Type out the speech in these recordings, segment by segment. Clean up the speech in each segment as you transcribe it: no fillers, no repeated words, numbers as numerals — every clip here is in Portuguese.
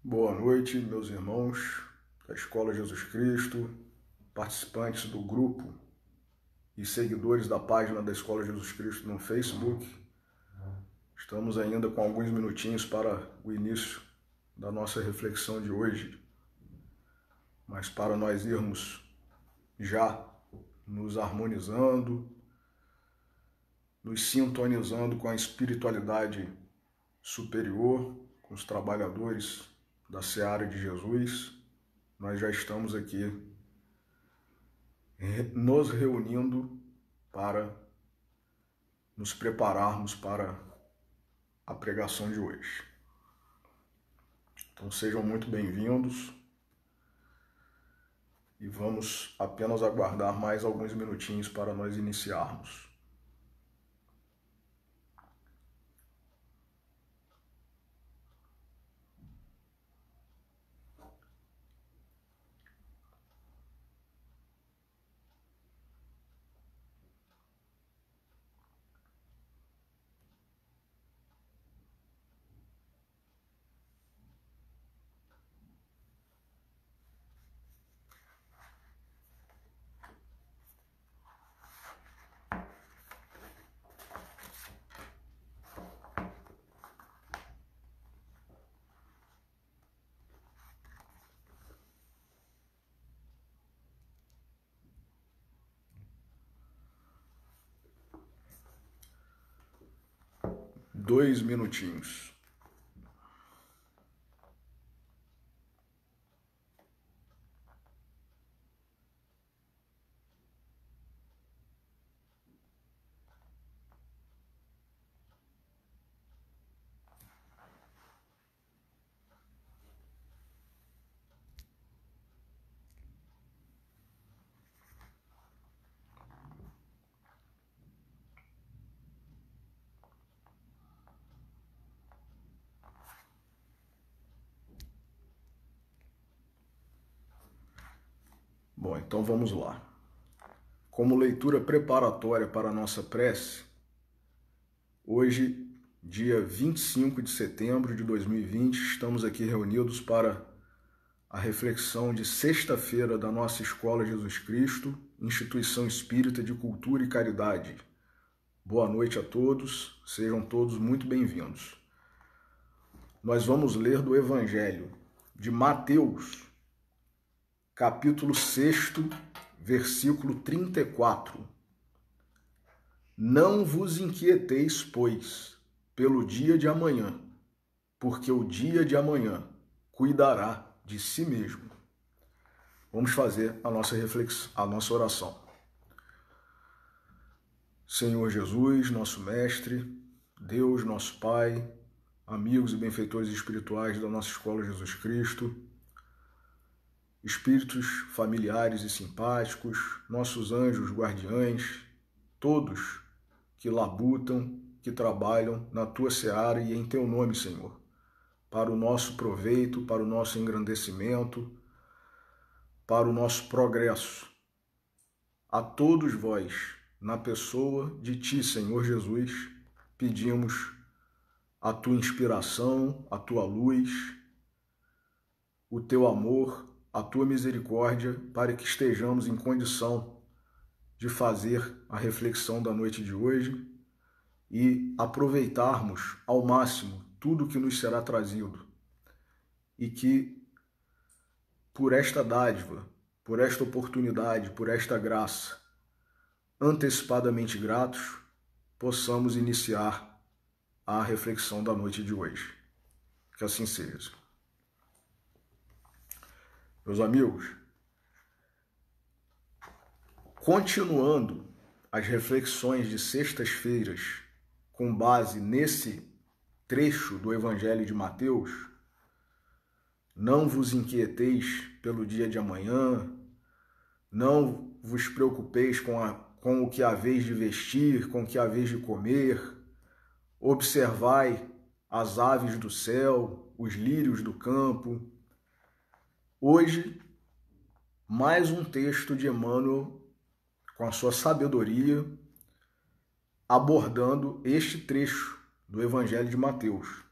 Boa noite, meus irmãos da Escola Jesus Cristo, participantes do grupo e seguidores da página da Escola Jesus Cristo no Facebook. Estamos ainda com alguns minutinhos para o início da nossa reflexão de hoje, mas para nós irmos já nos harmonizando, nos sintonizando com a espiritualidade superior, com os trabalhadores da Seara de Jesus, nós já estamos aqui nos reunindo para nos prepararmos para a pregação de hoje. Então sejam muito bem-vindos e vamos apenas aguardar mais alguns minutinhos para nós iniciarmos. Dois minutinhos. Bom, então vamos lá. Como leitura preparatória para a nossa prece, hoje, dia 25 de setembro de 2020, estamos aqui reunidos para a reflexão de sexta-feira da nossa Escola Jesus Cristo, Instituição Espírita de Cultura e Caridade. Boa noite a todos, sejam todos muito bem-vindos. Nós vamos ler do Evangelho de Mateus, capítulo 6, versículo 34. Não vos inquieteis, pois, pelo dia de amanhã, porque o dia de amanhã cuidará de si mesmo. Vamos fazer a nossa reflexão, a nossa oração. Senhor Jesus, nosso Mestre, Deus, nosso Pai, amigos e benfeitores espirituais da nossa Escola Jesus Cristo, espíritos familiares e simpáticos, nossos anjos guardiães, todos que labutam, que trabalham na Tua seara e em Teu nome, Senhor, para o nosso proveito, para o nosso engrandecimento, para o nosso progresso. A todos vós, na pessoa de Ti, Senhor Jesus, pedimos a Tua inspiração, a Tua luz, o Teu amor, a Tua misericórdia, para que estejamos em condição de fazer a reflexão da noite de hoje e aproveitarmos ao máximo tudo que nos será trazido. E que, por esta dádiva, por esta oportunidade, por esta graça, antecipadamente gratos, possamos iniciar a reflexão da noite de hoje. Que assim seja. Meus amigos, continuando as reflexões de sextas-feiras com base nesse trecho do Evangelho de Mateus, não vos inquieteis pelo dia de amanhã, não vos preocupeis com o que haveis de vestir, com o que haveis de comer, observai as aves do céu, os lírios do campo. Hoje, mais um texto de Emmanuel, com a sua sabedoria, abordando este trecho do Evangelho de Mateus.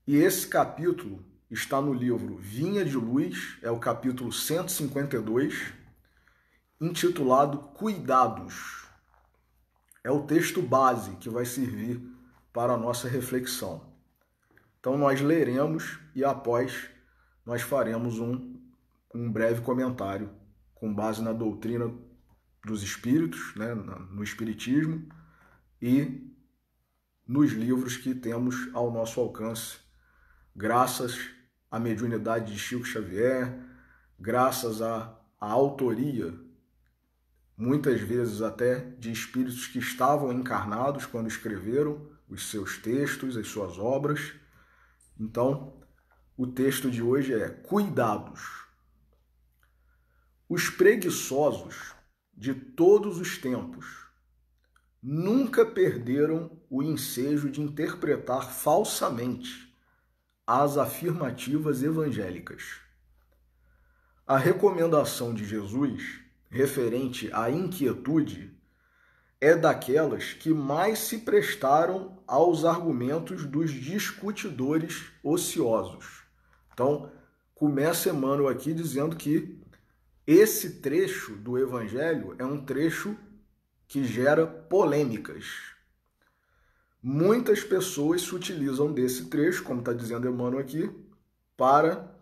E esse capítulo está no livro Vinha de Luz, é o capítulo 152, intitulado Cuidados. É o texto base que vai servir para a nossa reflexão. Então nós leremos e após nós faremos um breve comentário com base na doutrina dos espíritos, né, no espiritismo e nos livros que temos ao nosso alcance, graças à mediunidade de Chico Xavier, graças à autoria, muitas vezes até de espíritos que estavam encarnados quando escreveram os seus textos, as suas obras. Então, o texto de hoje é Cuidados. Os preguiçosos de todos os tempos nunca perderam o ensejo de interpretar falsamente as afirmativas evangélicas. A recomendação de Jesus referente à inquietude é daquelas que mais se prestaram aos argumentos dos discutidores ociosos. Então, começa Emmanuel aqui dizendo que esse trecho do Evangelho é um trecho que gera polêmicas. Muitas pessoas se utilizam desse trecho, como está dizendo Emmanuel aqui, para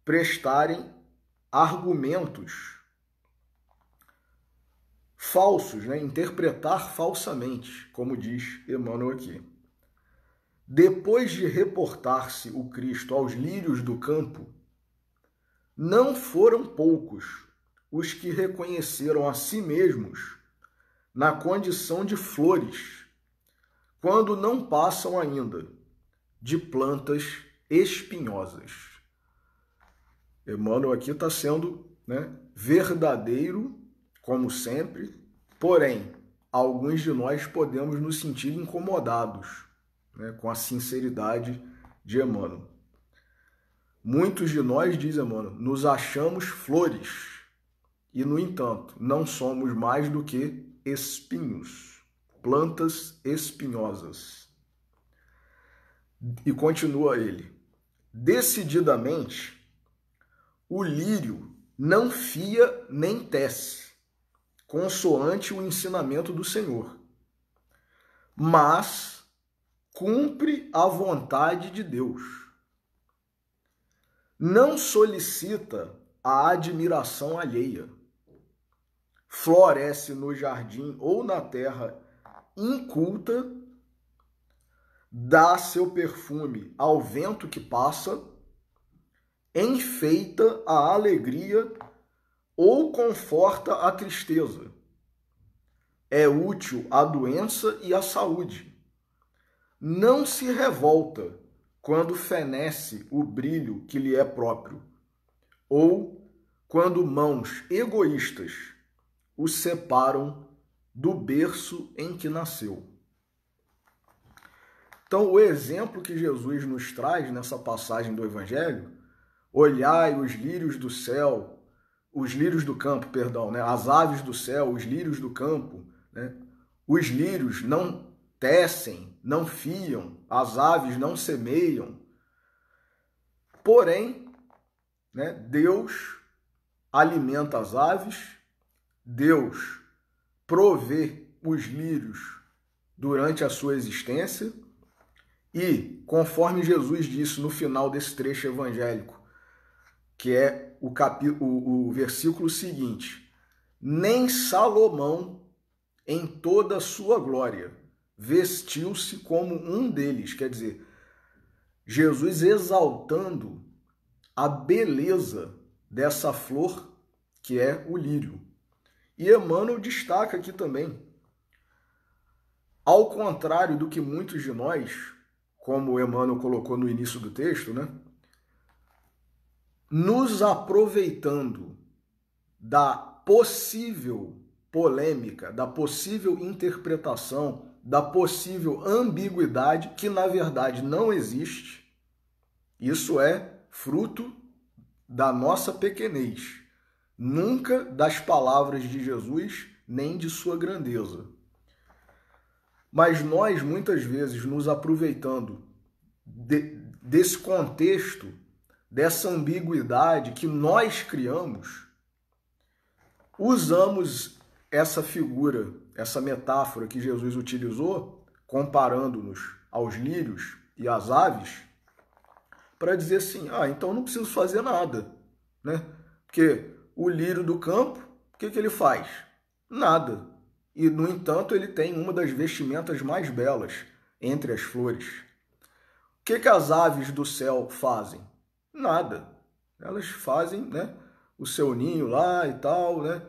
prestarem argumentos falsos, né? Interpretar falsamente, como diz Emmanuel aqui. Depois de reportar-se o Cristo aos lírios do campo, não foram poucos os que reconheceram a si mesmos na condição de flores, quando não passam ainda de plantas espinhosas. Emmanuel aqui está sendo, né, verdadeiro, como sempre, porém, alguns de nós podemos nos sentir incomodados, né, com a sinceridade de Emmanuel. Muitos de nós, diz Emmanuel, nos achamos flores e, no entanto, não somos mais do que espinhos, plantas espinhosas. E continua ele: decididamente, o lírio não fia nem tece, consoante o ensinamento do Senhor, mas cumpre a vontade de Deus. Não solicita a admiração alheia. Floresce no jardim ou na terra inculta, dá seu perfume ao vento que passa, enfeita a alegria ou conforta a tristeza. É útil à doença e à saúde. Não se revolta quando fenece o brilho que lhe é próprio, ou quando mãos egoístas o separam do berço em que nasceu. Então, o exemplo que Jesus nos traz nessa passagem do Evangelho: olhai os lírios do céu, os lírios do campo, perdão, né? As aves do céu, os lírios do campo, né? Os lírios não tecem, não fiam, as aves não semeiam. Porém, né, Deus alimenta as aves, Deus provê os lírios durante a sua existência e, conforme Jesus disse no final desse trecho evangélico, que é o versículo seguinte: nem Salomão, em toda a sua glória, vestiu-se como um deles. Quer dizer, Jesus exaltando a beleza dessa flor que é o lírio. E Emmanuel destaca aqui também, ao contrário do que muitos de nós, como Emmanuel colocou no início do texto, né, nos aproveitando da possível polêmica, da possível interpretação, da possível ambiguidade, que na verdade não existe. Isso é fruto da nossa pequenez, nunca das palavras de Jesus, nem de sua grandeza. Mas nós, muitas vezes, nos aproveitando desse contexto, dessa ambiguidade que nós criamos, usamos essa figura, essa metáfora que Jesus utilizou, comparando-nos aos lírios e às aves, para dizer assim, então não preciso fazer nada, né? Porque o lírio do campo, o que ele faz? Nada. E, no entanto, ele tem uma das vestimentas mais belas entre as flores. O que as aves do céu fazem? Nada. Elas fazem, né, o seu ninho lá e tal, né,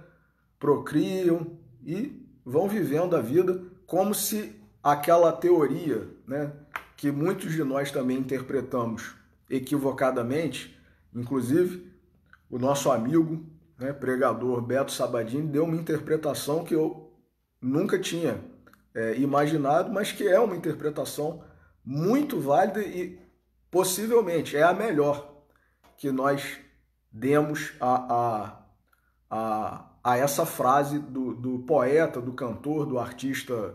procriam e vão vivendo a vida como se aquela teoria, né, que muitos de nós também interpretamos equivocadamente, inclusive o nosso amigo, né, pregador Beto Sabadini, deu uma interpretação que eu nunca tinha imaginado, mas que é uma interpretação muito válida e possivelmente é a melhor que nós demos a essa frase do poeta, do cantor, do artista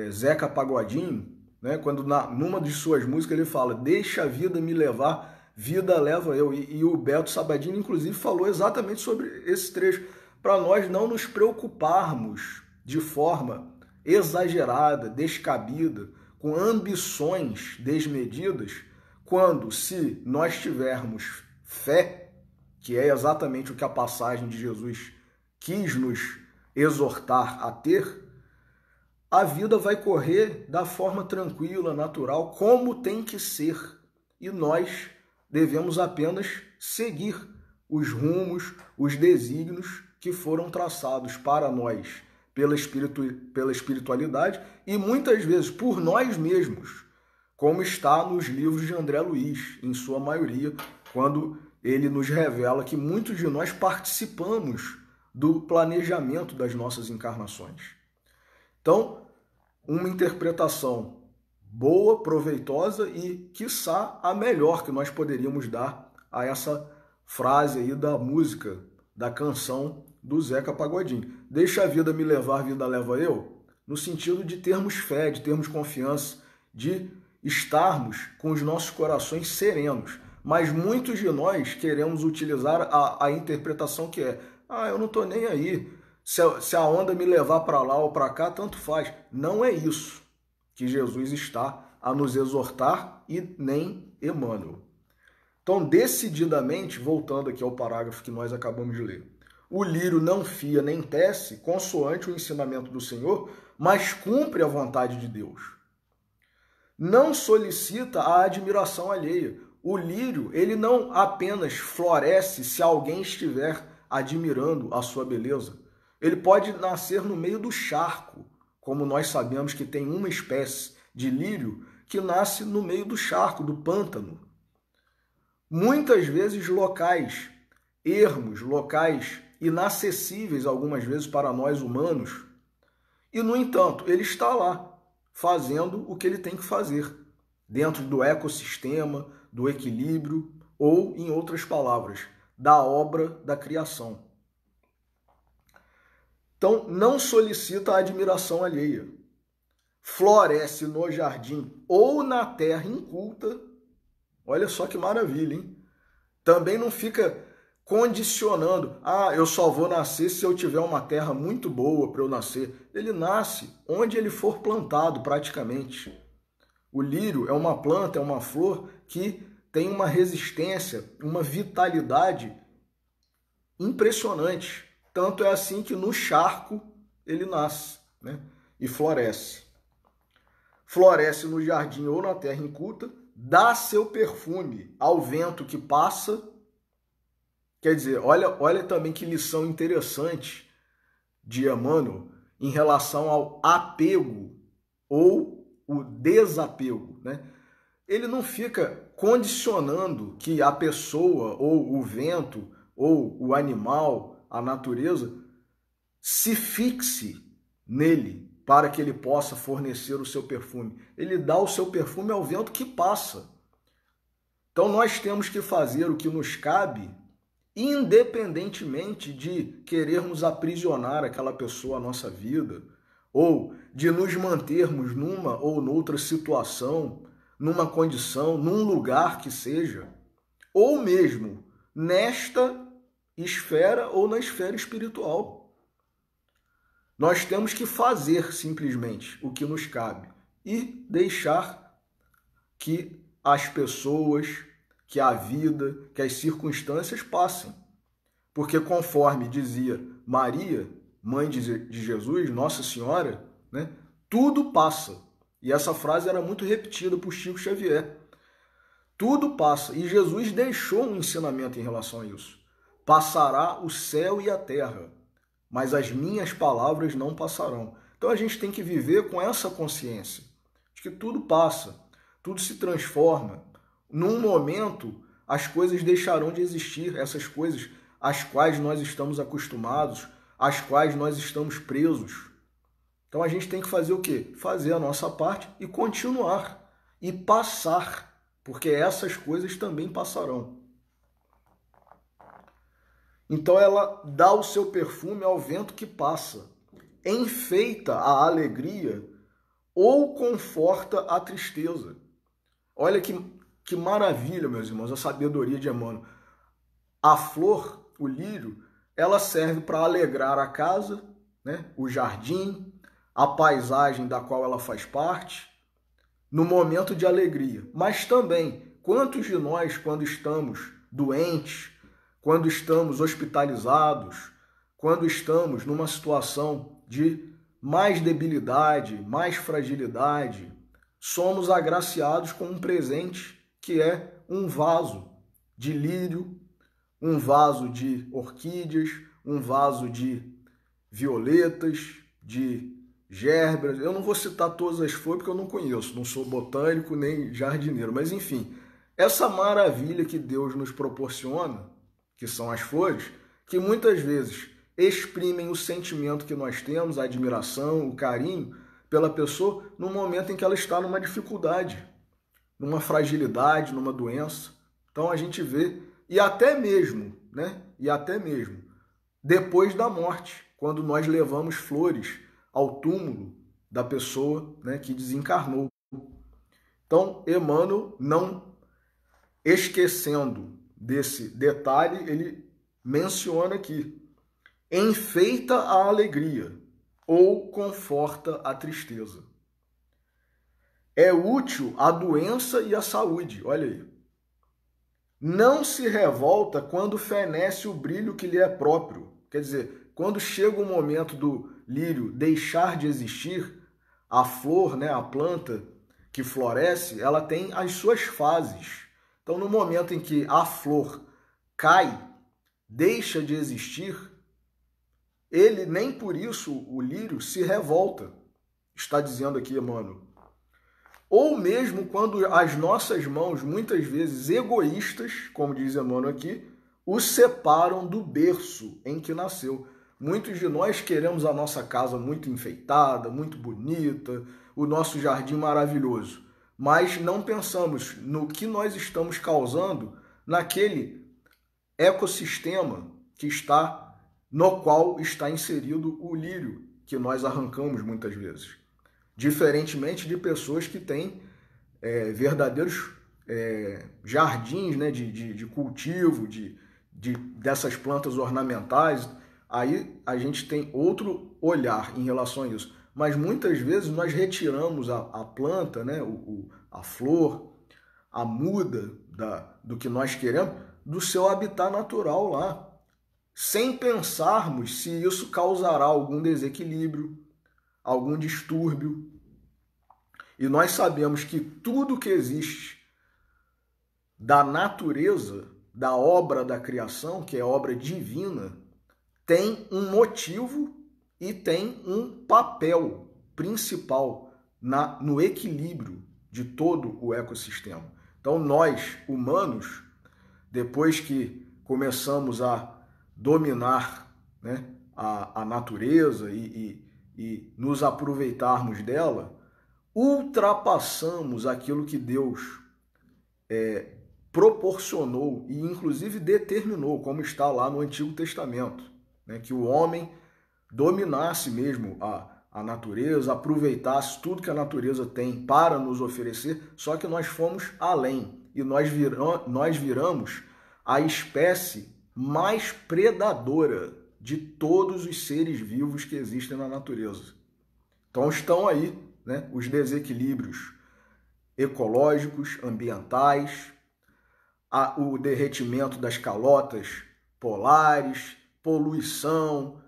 Zeca Pagodinho, né? Quando numa de suas músicas ele fala: deixa a vida me levar, vida leva eu. E o Beto Sabadini, inclusive, falou exatamente sobre esse trecho, para nós não nos preocuparmos de forma exagerada, descabida, com ambições desmedidas, quando, se nós tivermos fé, que é exatamente o que a passagem de Jesus quis nos exortar a ter, a vida vai correr da forma tranquila, natural, como tem que ser. E nós devemos apenas seguir os rumos, os desígnios que foram traçados para nós pela espiritualidade e muitas vezes por nós mesmos, como está nos livros de André Luiz, em sua maioria, quando ele nos revela que muitos de nós participamos do planejamento das nossas encarnações. Então, uma interpretação boa, proveitosa e, quiçá, a melhor que nós poderíamos dar a essa frase aí da música, da canção do Zeca Pagodinho. Deixa a vida me levar, vida leva eu, no sentido de termos fé, de termos confiança, de estarmos com os nossos corações serenos. Mas muitos de nós queremos utilizar a interpretação que é: eu não estou nem aí, se a onda me levar para lá ou para cá, tanto faz. Não é isso que Jesus está a nos exortar e nem Emmanuel. Então, decididamente, voltando aqui ao parágrafo que nós acabamos de ler, o lírio não fia nem tece consoante o ensinamento do Senhor, mas cumpre a vontade de Deus. Não solicita a admiração alheia. O lírio, ele não apenas floresce se alguém estiver admirando a sua beleza. Ele pode nascer no meio do charco, como nós sabemos que tem uma espécie de lírio que nasce no meio do charco, do pântano. Muitas vezes locais ermos, locais inacessíveis algumas vezes para nós humanos. E, no entanto, ele está lá, fazendo o que ele tem que fazer, dentro do ecossistema, do equilíbrio, ou, em outras palavras, da obra da criação. Então, não solicita a admiração alheia. Floresce no jardim ou na terra inculta. Olha só que maravilha, hein? Também não fica condicionando: eu só vou nascer se eu tiver uma terra muito boa para eu nascer. Ele nasce onde ele for plantado, praticamente. O lírio é uma planta, é uma flor que tem uma resistência, uma vitalidade impressionante. Tanto é assim que no charco ele nasce, né? E floresce. Floresce no jardim ou na terra inculta, dá seu perfume ao vento que passa. Quer dizer, olha também que lição interessante de Emmanuel em relação ao apego ou o desapego, né? Ele não fica condicionando que a pessoa ou o vento ou o animal, a natureza, se fixe nele para que ele possa fornecer o seu perfume. Ele dá o seu perfume ao vento que passa. Então nós temos que fazer o que nos cabe, independentemente de querermos aprisionar aquela pessoa à nossa vida, ou de nos mantermos numa ou noutra situação, numa condição, num lugar que seja, ou mesmo nesta esfera ou na esfera espiritual. Nós temos que fazer simplesmente o que nos cabe e deixar que as pessoas, que a vida, que as circunstâncias passem. Porque conforme dizia Maria, mãe de Jesus, Nossa Senhora, né, tudo passa. E essa frase era muito repetida por Chico Xavier. Tudo passa. E Jesus deixou um ensinamento em relação a isso. Passará o céu e a terra, mas as minhas palavras não passarão. Então a gente tem que viver com essa consciência de que tudo passa, tudo se transforma. Num momento, as coisas deixarão de existir, essas coisas às quais nós estamos acostumados, às quais nós estamos presos. Então a gente tem que fazer o quê? Fazer a nossa parte e continuar, e passar, porque essas coisas também passarão. Então ela dá o seu perfume ao vento que passa, enfeita a alegria ou conforta a tristeza. Olha que maravilha, meus irmãos, a sabedoria de Emmanuel. A flor, o lírio, ela serve para alegrar a casa, né? O jardim, a paisagem da qual ela faz parte, no momento de alegria. Mas também, quantos de nós, quando estamos doentes, quando estamos hospitalizados, quando estamos numa situação de mais debilidade, mais fragilidade, somos agraciados com um presente que é um vaso de lírio, um vaso de orquídeas, um vaso de violetas, de gerbras. Eu não vou citar todas as flores porque eu não conheço, não sou botânico nem jardineiro, mas enfim, essa maravilha que Deus nos proporciona, que são as flores, que muitas vezes exprimem o sentimento que nós temos, a admiração, o carinho pela pessoa no momento em que ela está numa dificuldade, numa fragilidade, numa doença. Então a gente vê, e até mesmo, né? E até mesmo depois da morte, quando nós levamos flores ao túmulo da pessoa, né, que desencarnou. Então, Emmanuel, não esquecendo desse detalhe, ele menciona aqui: enfeita a alegria ou conforta a tristeza. É útil a doença e a saúde, olha aí. Não se revolta quando fenece o brilho que lhe é próprio. Quer dizer, quando chega o momento do lírio deixar de existir, a flor, né, a planta que floresce, ela tem as suas fases. Então, no momento em que a flor cai, deixa de existir, ele nem por isso, o lírio, se revolta, está dizendo aqui Emmanuel. Ou mesmo quando as nossas mãos, muitas vezes egoístas, como diz Emmanuel aqui, o separam do berço em que nasceu. Muitos de nós queremos a nossa casa muito enfeitada, muito bonita, o nosso jardim maravilhoso, mas não pensamos no que nós estamos causando naquele ecossistema que está, no qual está inserido o lírio, que nós arrancamos muitas vezes. Diferentemente de pessoas que têm verdadeiros jardins, né, de cultivo, dessas plantas ornamentais, aí a gente tem outro olhar em relação a isso. Mas muitas vezes nós retiramos a planta, né, a flor, a muda do que nós queremos, do seu habitat natural lá, sem pensarmos se isso causará algum desequilíbrio, algum distúrbio. E nós sabemos que tudo que existe da natureza, da obra da criação, que é obra divina, tem um motivo e tem um papel principal no equilíbrio de todo o ecossistema. Então nós, humanos, depois que começamos a dominar, né, a natureza e nos aproveitarmos dela, ultrapassamos aquilo que Deus proporcionou e inclusive determinou, como está lá no Antigo Testamento, né, que o homem dominasse mesmo a natureza, aproveitasse tudo que a natureza tem para nos oferecer, só que nós fomos além e nós viramos a espécie mais predadora de todos os seres vivos que existem na natureza. Então estão aí, né, os desequilíbrios ecológicos, ambientais, o derretimento das calotas polares, poluição,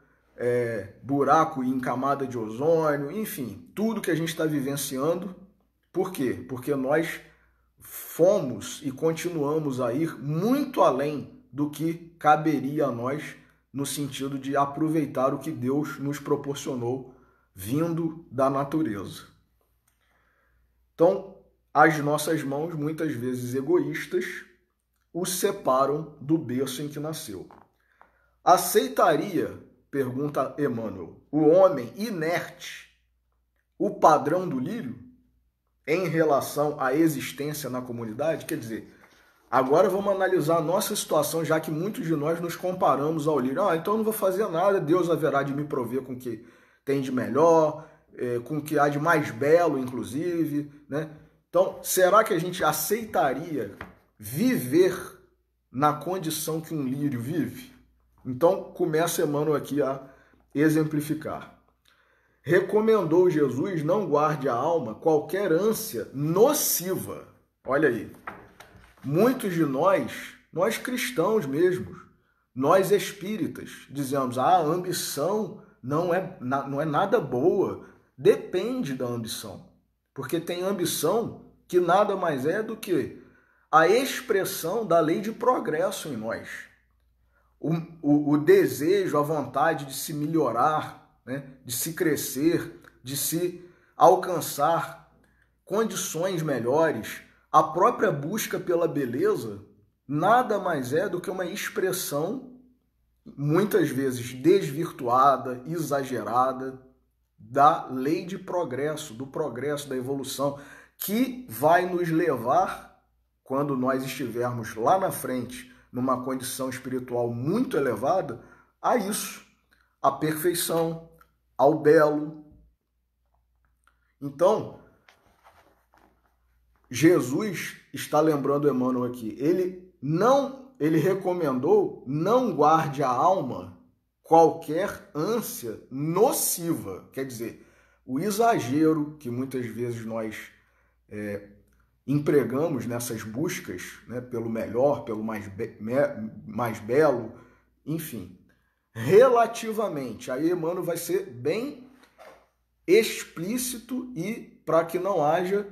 buraco em camada de ozônio, enfim, tudo que a gente está vivenciando. Por quê? Porque nós fomos e continuamos a ir muito além do que caberia a nós no sentido de aproveitar o que Deus nos proporcionou vindo da natureza. Então, as nossas mãos, muitas vezes egoístas, o separam do berço em que nasceu. Aceitaria, pergunta Emmanuel, o homem inerte o padrão do lírio em relação à existência na comunidade? Quer dizer, agora vamos analisar a nossa situação, já que muitos de nós nos comparamos ao lírio. Então eu não vou fazer nada, Deus haverá de me prover com o que tem de melhor, com o que há de mais belo, inclusive, né? Então, será que a gente aceitaria viver na condição que um lírio vive? Então, começa Emmanuel aqui a exemplificar. Recomendou Jesus: não guarde a alma qualquer ânsia nociva. Olha aí, muitos de nós cristãos mesmos, nós espíritas, dizemos: a ambição não é nada boa. Depende da ambição, porque tem ambição que nada mais é do que a expressão da lei de progresso em nós. O desejo, a vontade de se melhorar, né? De se crescer, de se alcançar condições melhores, a própria busca pela beleza, nada mais é do que uma expressão, muitas vezes desvirtuada, exagerada, da lei de progresso, do progresso, da evolução, que vai nos levar, quando nós estivermos lá na frente, numa condição espiritual muito elevada, a isso, à perfeição, ao belo. Então, Jesus está lembrando Emmanuel aqui, ele recomendou: não guarde a alma qualquer ânsia nociva. Quer dizer, o exagero que muitas vezes nós empregamos nessas buscas, né, pelo melhor, pelo mais belo, enfim, relativamente. Aí Emmanuel vai ser bem explícito e para que não haja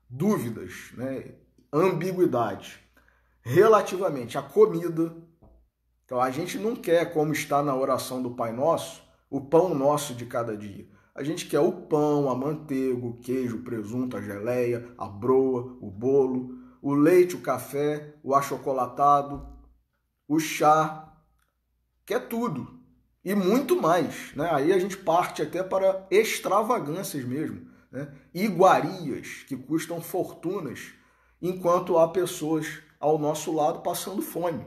dúvidas, né, ambiguidade. Relativamente à comida. Então, a gente não quer, como está na oração do Pai Nosso, o pão nosso de cada dia. A gente quer o pão, a manteiga, o queijo, o presunto, a geleia, a broa, o bolo, o leite, o café, o achocolatado, o chá, quer tudo. E muito mais, né? Aí a gente parte até para extravagâncias mesmo, né? Iguarias que custam fortunas, enquanto há pessoas ao nosso lado passando fome.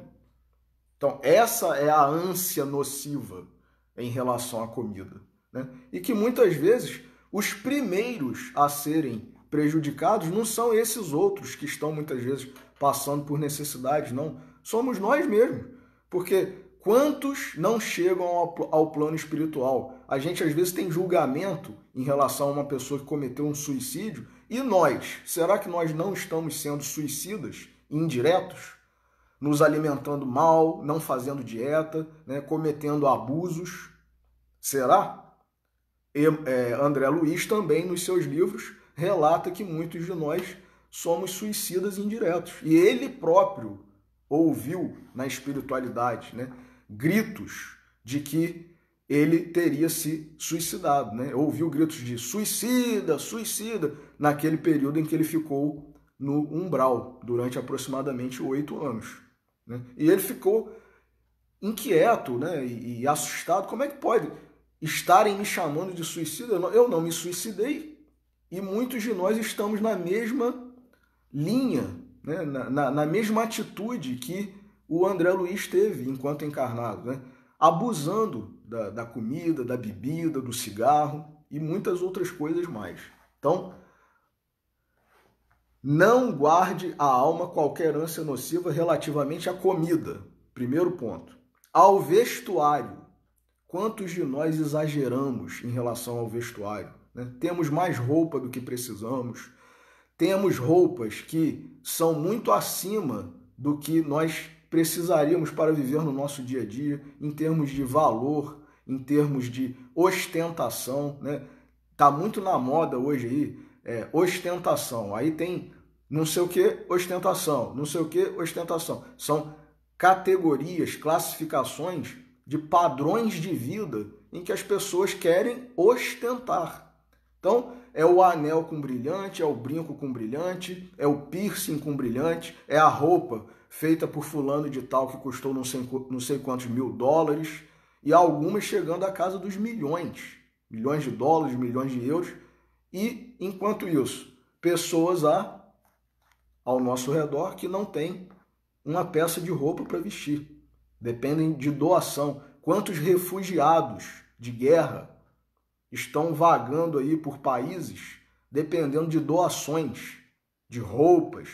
Então, essa é a ânsia nociva em relação à comida, né? E que muitas vezes os primeiros a serem prejudicados não são esses outros que estão muitas vezes passando por necessidades, não. Somos nós mesmos. Porque quantos não chegam ao plano espiritual? A gente às vezes tem julgamento em relação a uma pessoa que cometeu um suicídio. E nós? Será que nós não estamos sendo suicidas indiretos? Nos alimentando mal, não fazendo dieta, né, cometendo abusos. Será? André Luiz também, nos seus livros, relata que muitos de nós somos suicidas indiretos. E ele próprio ouviu na espiritualidade, né, gritos de que ele teria se suicidado, né? Ouviu gritos de suicida, suicida, naquele período em que ele ficou no umbral, durante aproximadamente 8 anos. Né? E ele ficou inquieto, né, e assustado. Como é que pode estarem me chamando de suicida? Eu não me suicidei. E muitos de nós estamos na mesma linha, né, na mesma atitude que o André Luiz teve enquanto encarnado, né? Abusando da comida, da bebida, do cigarro e muitas outras coisas mais. Então, não guarde a alma qualquer ânsia nociva relativamente à comida. Primeiro ponto. Ao vestuário. Quantos de nós exageramos em relação ao vestuário? Né? Temos mais roupa do que precisamos. Temos roupas que são muito acima do que nós precisaríamos para viver no nosso dia a dia, em termos de valor, em termos de ostentação, né? Tá muito na moda hoje aí, ostentação. Aí tem não sei o que, ostentação, não sei o que, ostentação. São categorias, classificações de padrões de vida em que as pessoas querem ostentar. Então, é o anel com brilhante, é o brinco com brilhante, é o piercing com brilhante, é a roupa feita por fulano de tal que custou não sei quantos $1.000, e algumas chegando à casa dos milhões de dólares, milhões de euros, e enquanto isso, pessoas ao nosso redor que não têm uma peça de roupa para vestir, dependem de doação. Quantos refugiados de guerra estão vagando aí por países dependendo de doações, de roupas?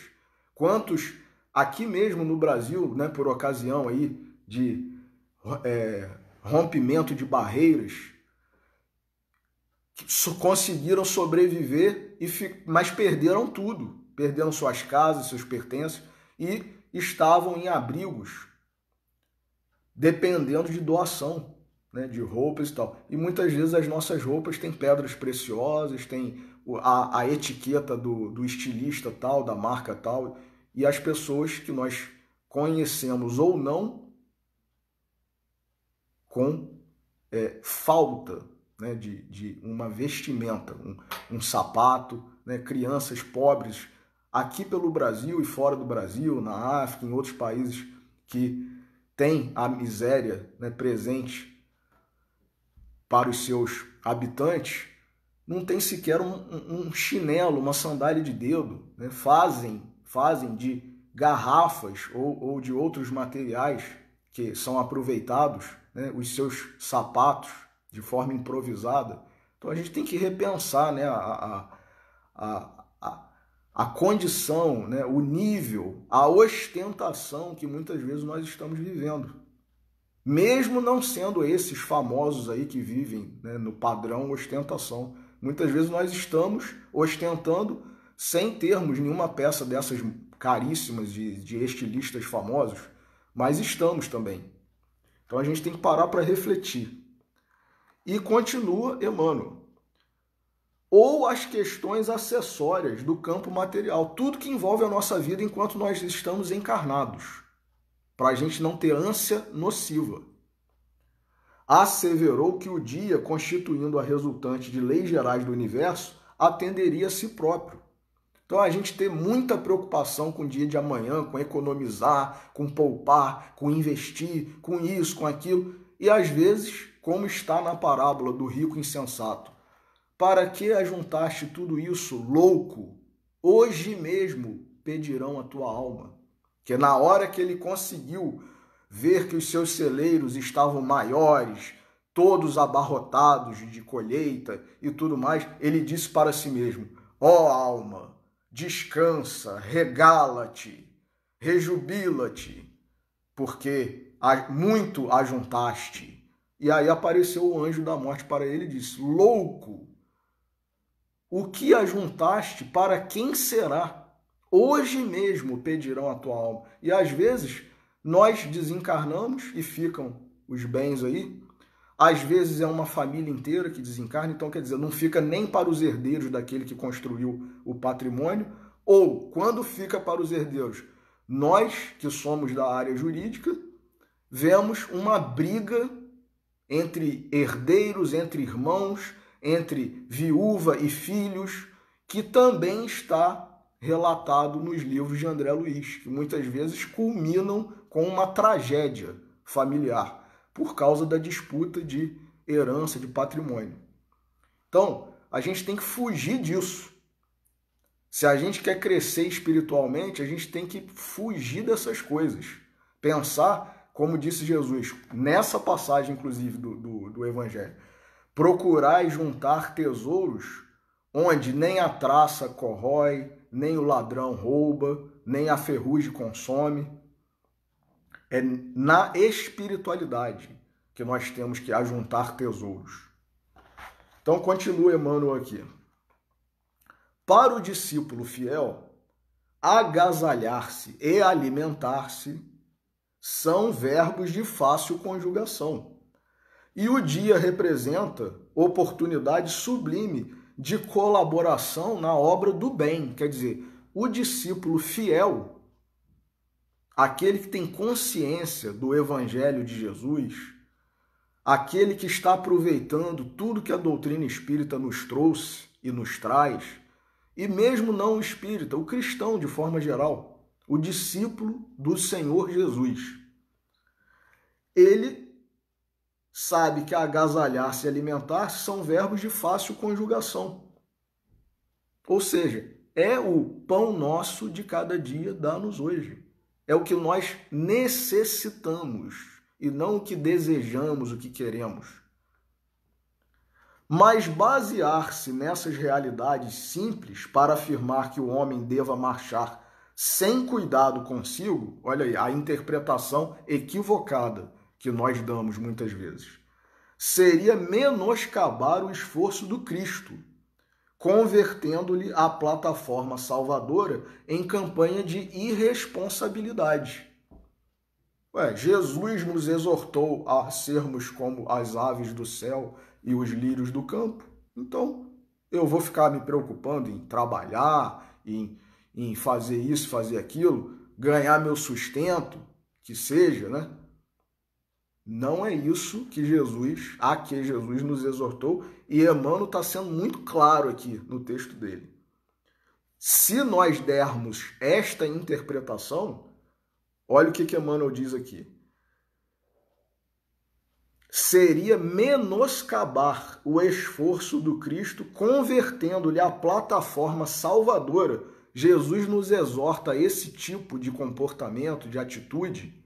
Quantos aqui mesmo no Brasil, né, por ocasião aí de rompimento de barreiras, conseguiram sobreviver, mas perderam tudo. Perderam suas casas, seus pertences e estavam em abrigos dependendo de doação, né, de roupas e tal. E muitas vezes as nossas roupas têm pedras preciosas, tem a etiqueta do estilista tal, da marca tal, e as pessoas que nós conhecemos ou não com falta, né, de uma vestimenta, um sapato, né, crianças pobres aqui pelo Brasil e fora do Brasil, na África, em outros países que têm a miséria, né, presente para os seus habitantes, não tem sequer um chinelo, uma sandália de dedo, né? Fazem de garrafas ou de outros materiais que são aproveitados, né, os seus sapatos de forma improvisada. Então a gente tem que repensar, né, a condição, né, o nível, a ostentação que muitas vezes nós estamos vivendo. Mesmo não sendo esses famosos aí que vivem, né, no padrão ostentação. Muitas vezes nós estamos ostentando sem termos nenhuma peça dessas caríssimas de estilistas famosos, mas estamos também. Então a gente tem que parar para refletir. E continua Emmanuel. Ou as questões acessórias do campo material, tudo que envolve a nossa vida enquanto nós estamos encarnados, para a gente não ter ânsia nociva. Asseverou que o dia, constituindo a resultante de leis gerais do universo, atenderia a si próprio. Então a gente tem muita preocupação com o dia de amanhã, com economizar, com poupar, com investir, com isso, com aquilo, e às vezes, como está na parábola do rico insensato, para que ajuntaste tudo isso, louco? Hoje mesmo pedirão a tua alma. Que na hora que ele conseguiu ver que os seus celeiros estavam maiores, todos abarrotados de colheita e tudo mais, ele disse para si mesmo: ó alma, descansa, regala-te, rejubila-te, porque muito ajuntaste. E aí apareceu o anjo da morte para ele e disse: louco, o que ajuntaste, para quem será? Hoje mesmo pedirão a tua alma. E às vezes nós desencarnamos e ficam os bens aí. Às vezes é uma família inteira que desencarna, então quer dizer, não fica nem para os herdeiros daquele que construiu o patrimônio, ou quando fica para os herdeiros, nós que somos da área jurídica, vemos uma briga entre herdeiros, entre irmãos, entre viúva e filhos, que também está relatado nos livros de André Luiz, que muitas vezes culminam com uma tragédia familiar, por causa da disputa de herança, de patrimônio. Então, a gente tem que fugir disso. Se a gente quer crescer espiritualmente, a gente tem que fugir dessas coisas. Pensar, como disse Jesus, nessa passagem, inclusive, do Evangelho, Procurai juntar tesouros onde nem a traça corrói, nem o ladrão rouba, nem a ferrugem consome. É na espiritualidade que nós temos que ajuntar tesouros. Então, continua Emmanuel aqui. Para o discípulo fiel, agasalhar-se e alimentar-se são verbos de fácil conjugação. E o dia representa oportunidade sublime de colaboração na obra do bem. Quer dizer, o discípulo fiel, aquele que tem consciência do Evangelho de Jesus, aquele que está aproveitando tudo que a doutrina espírita nos trouxe e nos traz, e mesmo não o espírita, o cristão de forma geral, o discípulo do Senhor Jesus, ele sabe que agasalhar-se e alimentar-se são verbos de fácil conjugação. Ou seja, é o pão nosso de cada dia, dá-nos hoje. É o que nós necessitamos e não o que desejamos, o que queremos. Mas basear-se nessas realidades simples para afirmar que o homem deva marchar sem cuidado consigo, olha aí, a interpretação equivocada que nós damos muitas vezes, seria menoscabar o esforço do Cristo, convertendo-lhe a plataforma salvadora em campanha de irresponsabilidade. Jesus nos exortou a sermos como as aves do céu e os lírios do campo. Então, eu vou ficar me preocupando em trabalhar, em fazer isso, fazer aquilo, ganhar meu sustento, que seja, né? Não é isso que Jesus nos exortou, e Emmanuel está sendo muito claro aqui no texto dele. Se nós dermos esta interpretação, olha o que Emmanuel diz aqui. Seria menoscabar o esforço do Cristo, convertendo-lhe a plataforma salvadora. Jesus nos exorta a esse tipo de comportamento, de atitude,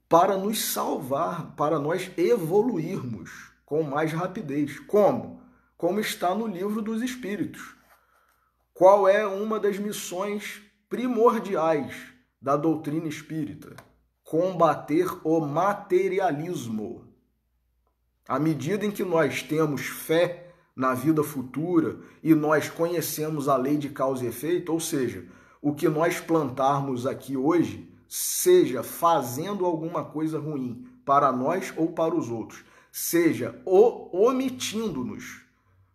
para nos salvar, para nós evoluirmos com mais rapidez. Como? Como está no Livro dos Espíritos. Qual é uma das missões primordiais da doutrina espírita? Combater o materialismo. À medida em que nós temos fé na vida futura e nós conhecemos a lei de causa e efeito, ou seja, o que nós plantarmos aqui hoje, seja fazendo alguma coisa ruim para nós ou para os outros, seja omitindo-nos,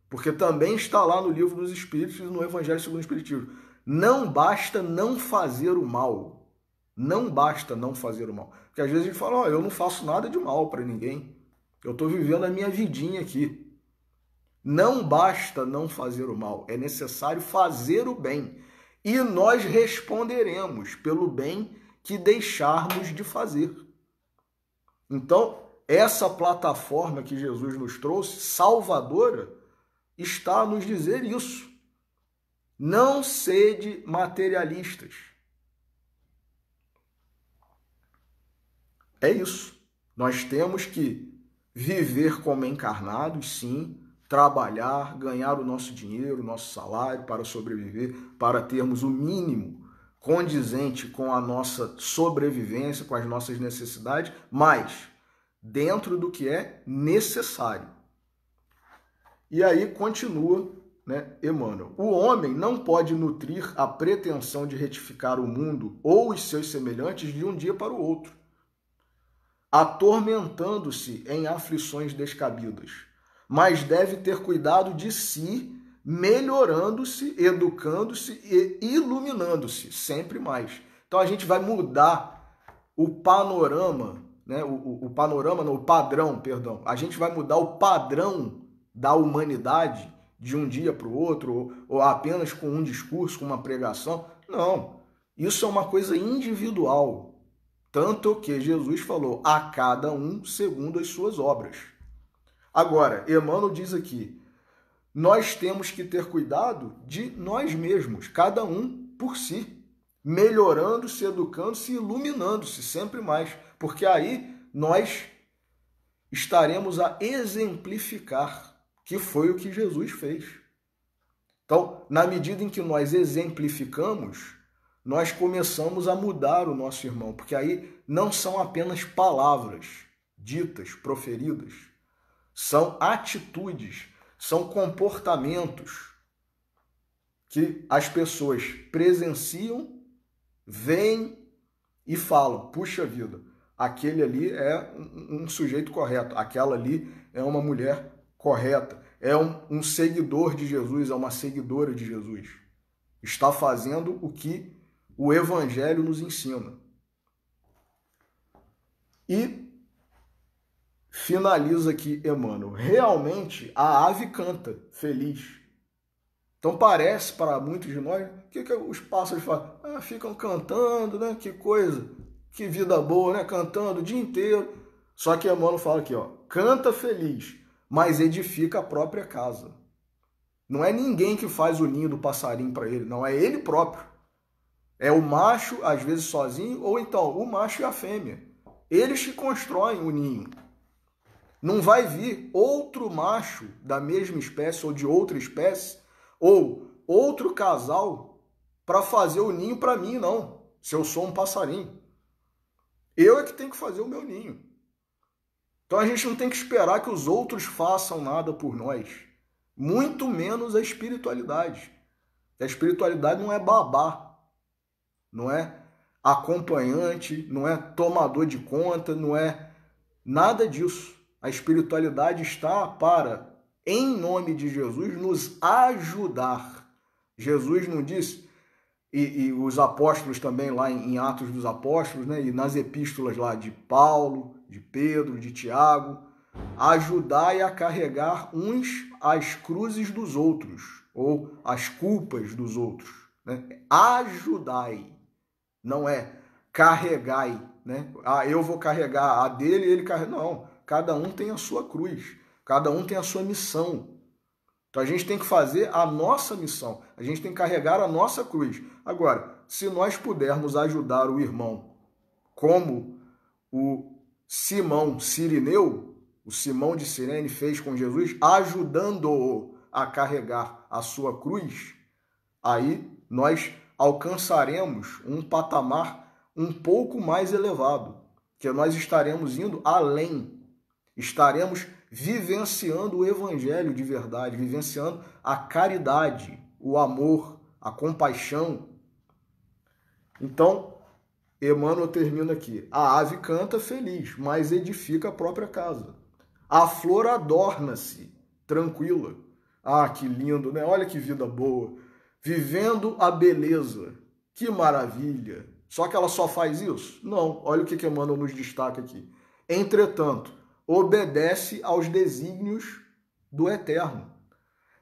porque também está lá no Livro dos Espíritos e no Evangelho segundo o Espiritismo. Não basta não fazer o mal. Não basta não fazer o mal. Porque às vezes a gente fala, eu não faço nada de mal para ninguém. Eu estou vivendo a minha vidinha aqui. Não basta não fazer o mal. É necessário fazer o bem. E nós responderemos pelo bem que deixarmos de fazer. Então, essa plataforma que Jesus nos trouxe, salvadora, está a nos dizer isso. Não sede materialistas. É isso. Nós temos que viver como encarnados, sim, trabalhar, ganhar o nosso dinheiro, o nosso salário para sobreviver, para termos o mínimo condizente com a nossa sobrevivência, com as nossas necessidades, mas dentro do que é necessário. E aí continua, Emmanuel. O homem não pode nutrir a pretensão de retificar o mundo ou os seus semelhantes de um dia para o outro, atormentando-se em aflições descabidas, mas deve ter cuidado de si, melhorando-se, educando-se e iluminando-se sempre mais. Então a gente vai mudar o panorama, o padrão. A gente vai mudar o padrão da humanidade de um dia para o outro, ou apenas com um discurso, com uma pregação. Não, isso é uma coisa individual. Tanto que Jesus falou, a cada um segundo as suas obras. Agora, Emmanuel diz aqui, nós temos que ter cuidado de nós mesmos, cada um por si, melhorando-se, educando-se, iluminando-se sempre mais, porque aí nós estaremos a exemplificar, que foi o que Jesus fez. Então, na medida em que nós exemplificamos, nós começamos a mudar o nosso irmão, porque aí não são apenas palavras ditas, proferidas, são atitudes, são comportamentos que as pessoas presenciam, veem e falam: puxa vida, aquele ali é um sujeito correto, aquela ali é uma mulher correta, é um seguidor de Jesus, é uma seguidora de Jesus. Está fazendo o que o Evangelho nos ensina. E finaliza aqui Emmanuel: realmente a ave canta feliz. Então parece para muitos de nós, o que os pássaros fazem? Ficam cantando, né? Que coisa, que vida boa, né? Cantando o dia inteiro. Só que Emmanuel fala aqui, canta feliz, mas edifica a própria casa. Não é ninguém que faz o ninho do passarinho para ele, não, é ele próprio. É o macho, às vezes sozinho, ou então o macho e a fêmea. Eles que constroem o ninho. Não vai vir outro macho da mesma espécie ou de outra espécie, ou outro casal para fazer o ninho para mim, não. Se eu sou um passarinho. Eu é que tenho que fazer o meu ninho. Então a gente não tem que esperar que os outros façam nada por nós. Muito menos a espiritualidade. A espiritualidade não é babá, não é acompanhante, não é tomador de conta, não é nada disso. A espiritualidade está para, em nome de Jesus, nos ajudar. Jesus não disse, e os apóstolos também lá em Atos dos Apóstolos, né, e nas epístolas lá de Paulo, de Pedro, de Tiago: ajudai a carregar uns as cruzes dos outros, ou as culpas dos outros. Né? Ajudai, não é carregai. Né? Eu vou carregar a dele e ele carrega. Não, cada um tem a sua cruz, cada um tem a sua missão. Então a gente tem que fazer a nossa missão, a gente tem que carregar a nossa cruz. Agora, se nós pudermos ajudar o irmão, como o Simão Cirineu, o Simão de Cirene fez com Jesus, ajudando-o a carregar a sua cruz, aí nós alcançaremos um patamar um pouco mais elevado, que nós estaremos indo além, estaremos vivenciando o Evangelho de verdade, vivenciando a caridade, o amor, a compaixão. Então, Emmanuel termina aqui: a ave canta feliz, mas edifica a própria casa. A flor adorna-se, tranquila. Que lindo, né? Olha que vida boa. Vivendo a beleza. Que maravilha. Só que ela só faz isso? Não. Olha o que Emmanuel nos destaca aqui. Entretanto, obedece aos desígnios do Eterno.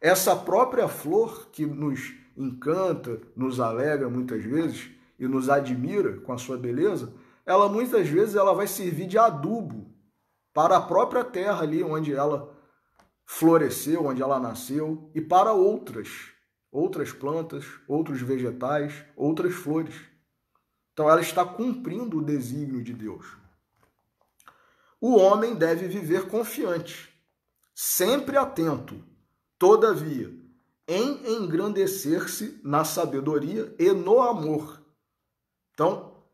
Essa própria flor que nos encanta, nos alegra muitas vezes e nos admira com a sua beleza, ela muitas vezes vai servir de adubo para a própria terra ali onde ela floresceu, onde ela nasceu, e para outras plantas, outros vegetais, outras flores. Então ela está cumprindo o desígnio de Deus. O homem deve viver confiante, sempre atento, todavia, em engrandecer-se na sabedoria e no amor. Então,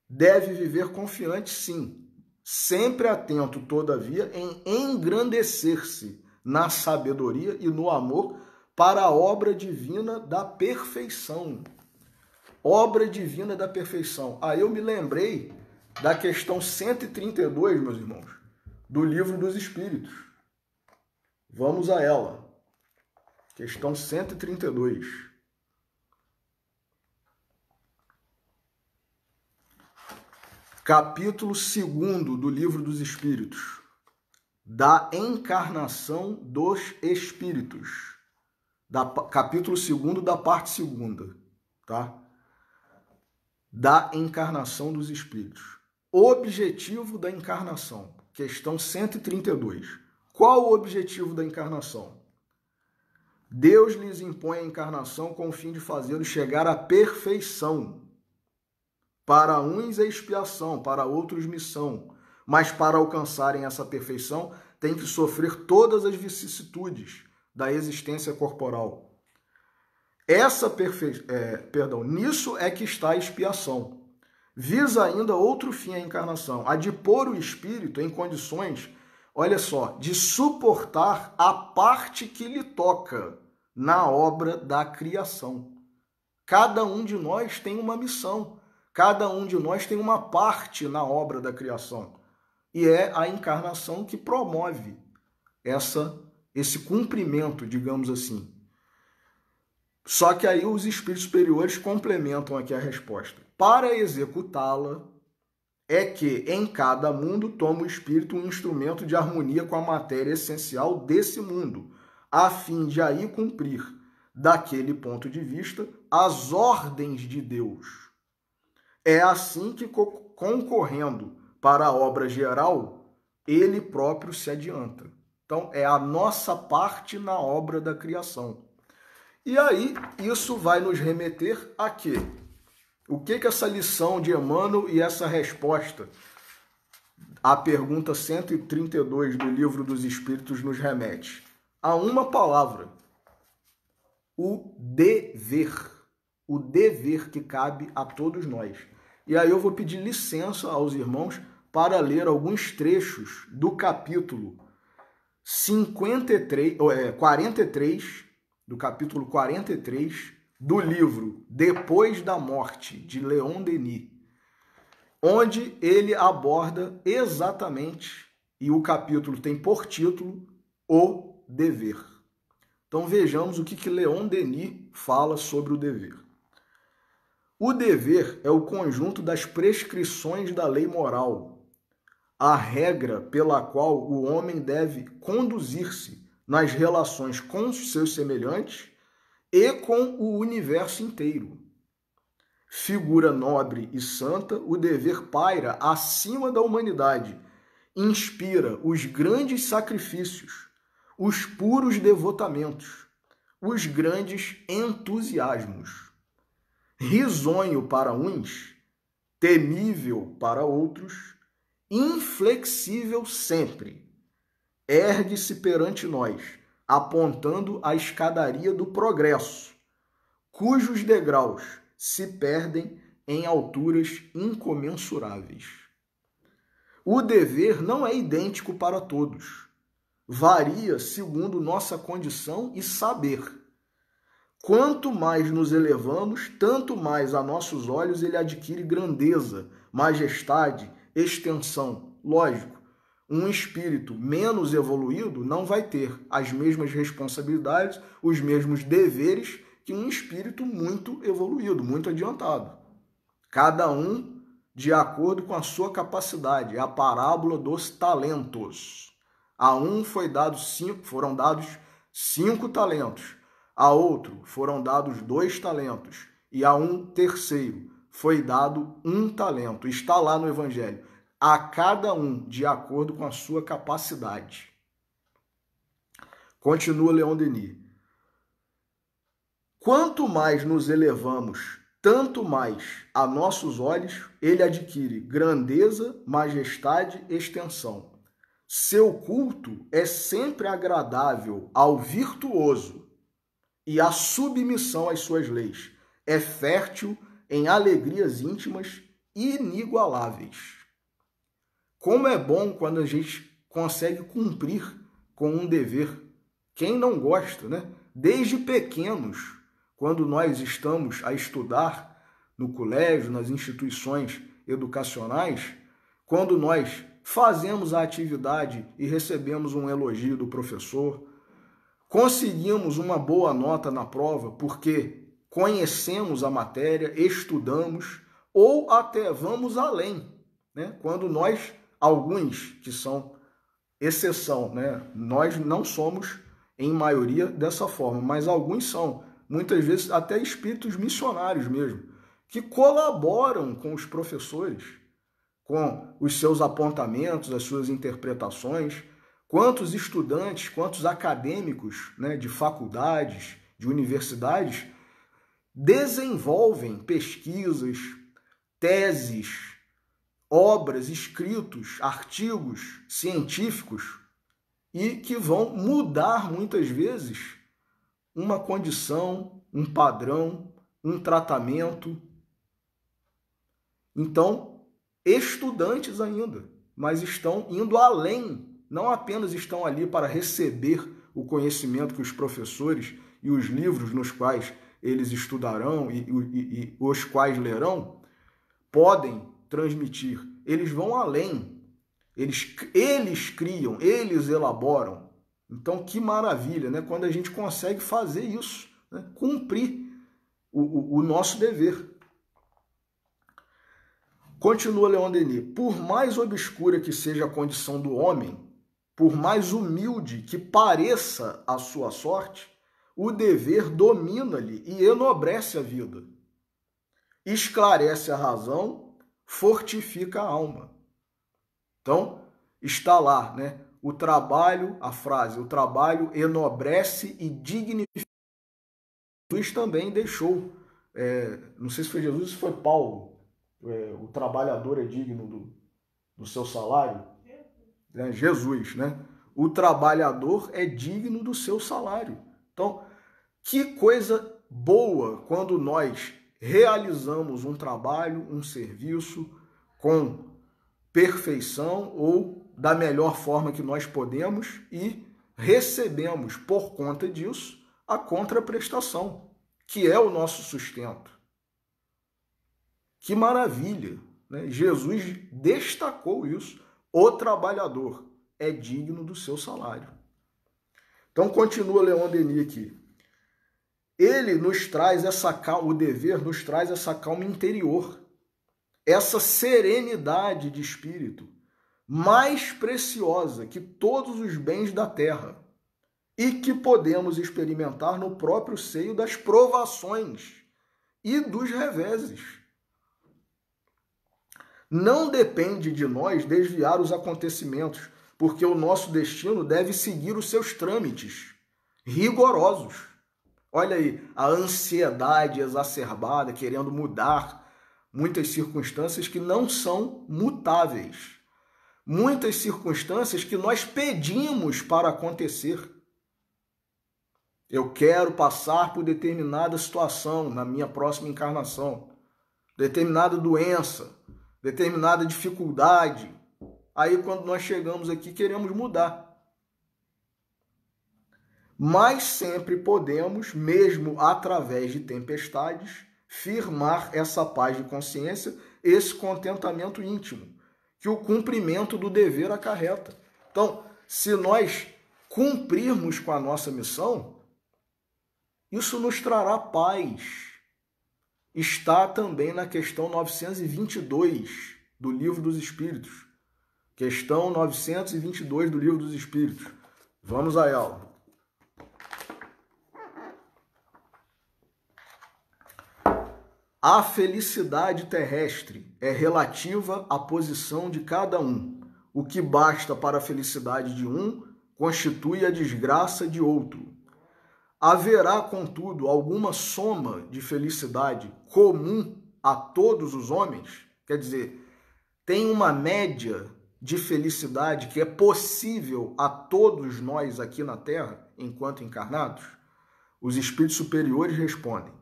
deve viver confiante, sim, sempre atento, todavia, em engrandecer-se na sabedoria e no amor para a obra divina da perfeição. Obra divina da perfeição. Aí eu me lembrei da questão 132, meus irmãos, do Livro dos Espíritos. Vamos a ela. Questão 132. Capítulo 2 do Livro dos Espíritos. Da encarnação dos espíritos. Capítulo 2 da parte 2ª, tá? Da encarnação dos espíritos. Objetivo da encarnação. Questão 132. Qual o objetivo da encarnação? Deus lhes impõe a encarnação com o fim de fazê-los chegar à perfeição. Para uns é expiação, para outros missão. mas para alcançarem essa perfeição, têm que sofrer todas as vicissitudes da existência corporal. Nisso é que está a expiação. Visa ainda outro fim a encarnação, a de pôr o espírito em condições, olha só, de suportar a parte que lhe toca na obra da criação. Cada um de nós tem uma missão, cada um de nós tem uma parte na obra da criação. E é a encarnação que promove esse cumprimento, digamos assim. Só que aí os espíritos superiores complementam aqui a resposta. Para executá-la, é que em cada mundo toma o espírito um instrumento de harmonia com a matéria essencial desse mundo, a fim de aí cumprir, daquele ponto de vista, as ordens de Deus. É assim que, concorrendo para a obra geral, ele próprio se adianta. Então, é a nossa parte na obra da criação. E aí, isso vai nos remeter a quê? O que essa lição de Emmanuel e essa resposta à pergunta 132 do Livro dos Espíritos nos remete? A uma palavra: o dever. O dever que cabe a todos nós. E aí eu vou pedir licença aos irmãos para ler alguns trechos do capítulo 43, do capítulo 43 do livro Depois da Morte, de Leon Denis, onde ele aborda exatamente, e o capítulo tem por título, o dever. Então vejamos o que Leon Denis fala sobre o dever. O dever é o conjunto das prescrições da lei moral, a regra pela qual o homem deve conduzir-se nas relações com os seus semelhantes e com o universo inteiro. Figura nobre e santa, o dever paira acima da humanidade, inspira os grandes sacrifícios, os puros devotamentos, os grandes entusiasmos. Risonho para uns, temível para outros, inflexível sempre, ergue-se perante nós, apontando a escadaria do progresso, cujos degraus se perdem em alturas incomensuráveis. O dever não é idêntico para todos. Varia segundo nossa condição e saber. Quanto mais nos elevamos, tanto mais a nossos olhos ele adquire grandeza, majestade, extensão. Lógico, um espírito menos evoluído não vai ter as mesmas responsabilidades, os mesmos deveres que um espírito muito evoluído, muito adiantado. Cada um de acordo com a sua capacidade. É a parábola dos talentos. A um foram dados 5 talentos. A outro foram dados 2 talentos. E a um terceiro foi dado 1 talento. Está lá no Evangelho. A cada um de acordo com a sua capacidade. Continua Leon Denis. Quanto mais nos elevamos, tanto mais a nossos olhos ele adquire grandeza, majestade, extensão. Seu culto é sempre agradável ao virtuoso e a submissão às suas leis é fértil em alegrias íntimas inigualáveis. Como é bom quando a gente consegue cumprir com um dever. Quem não gosta, né? Desde pequenos, quando nós estamos a estudar no colégio, nas instituições educacionais, quando nós fazemos a atividade e recebemos um elogio do professor, conseguimos uma boa nota na prova porque conhecemos a matéria, estudamos, ou até vamos além, né? Quando nós, alguns que são exceção, né? Nós não somos, em maioria, dessa forma, mas alguns são, muitas vezes até espíritos missionários mesmo, que colaboram com os professores, com os seus apontamentos, as suas interpretações. Quantos estudantes, quantos acadêmicos, né, de faculdades, de universidades, desenvolvem pesquisas, teses, obras, escritos, artigos científicos e que vão mudar muitas vezes uma condição, um padrão, um tratamento. Então, estudantes ainda, mas estão indo além, não apenas estão ali para receber o conhecimento que os professores e os livros nos quais eles estudarão e os quais lerão podem transmitir. Eles vão além, eles criam, eles elaboram. Então, que maravilha, né? Quando a gente consegue fazer isso, né? Cumprir o nosso dever. Continua Leon Denis. Por mais obscura que seja a condição do homem, por mais humilde que pareça a sua sorte, o dever domina-lhe e enobrece a vida. Esclarece a razão, fortifica a alma. Então, está lá, né? O trabalho, a frase, o trabalho enobrece e dignifica. Jesus também deixou, não sei se foi Jesus ou se foi Paulo, o trabalhador é digno do seu salário. Jesus, né? O trabalhador é digno do seu salário. Então, que coisa boa quando nós realizamos um trabalho, um serviço com perfeição ou da melhor forma que nós podemos e recebemos por conta disso a contraprestação, que é o nosso sustento. Que maravilha, né? Jesus destacou isso. O trabalhador é digno do seu salário. Então continua Leon Denis aqui. Ele nos traz essa calma, o dever nos traz essa calma interior, essa serenidade de espírito, mais preciosa que todos os bens da terra e que podemos experimentar no próprio seio das provações e dos reveses. Não depende de nós desviar os acontecimentos, porque o nosso destino deve seguir os seus trâmites rigorosos. Olha aí, a ansiedade exacerbada, querendo mudar muitas circunstâncias que não são mutáveis. Muitas circunstâncias que nós pedimos para acontecer. Eu quero passar por determinada situação na minha próxima encarnação, determinada doença, determinada dificuldade. Aí, quando nós chegamos aqui, queremos mudar. Mas sempre podemos, mesmo através de tempestades, firmar essa paz de consciência, esse contentamento íntimo, que o cumprimento do dever acarreta. Então, se nós cumprirmos com a nossa missão, isso nos trará paz. Está também na questão 922 do Livro dos Espíritos. Questão 922 do Livro dos Espíritos. Vamos a ela. A felicidade terrestre é relativa à posição de cada um. O que basta para a felicidade de um constitui a desgraça de outro. Haverá, contudo, alguma soma de felicidade comum a todos os homens? Quer dizer, tem uma média de felicidade que é possível a todos nós aqui na Terra, enquanto encarnados? Os espíritos superiores respondem: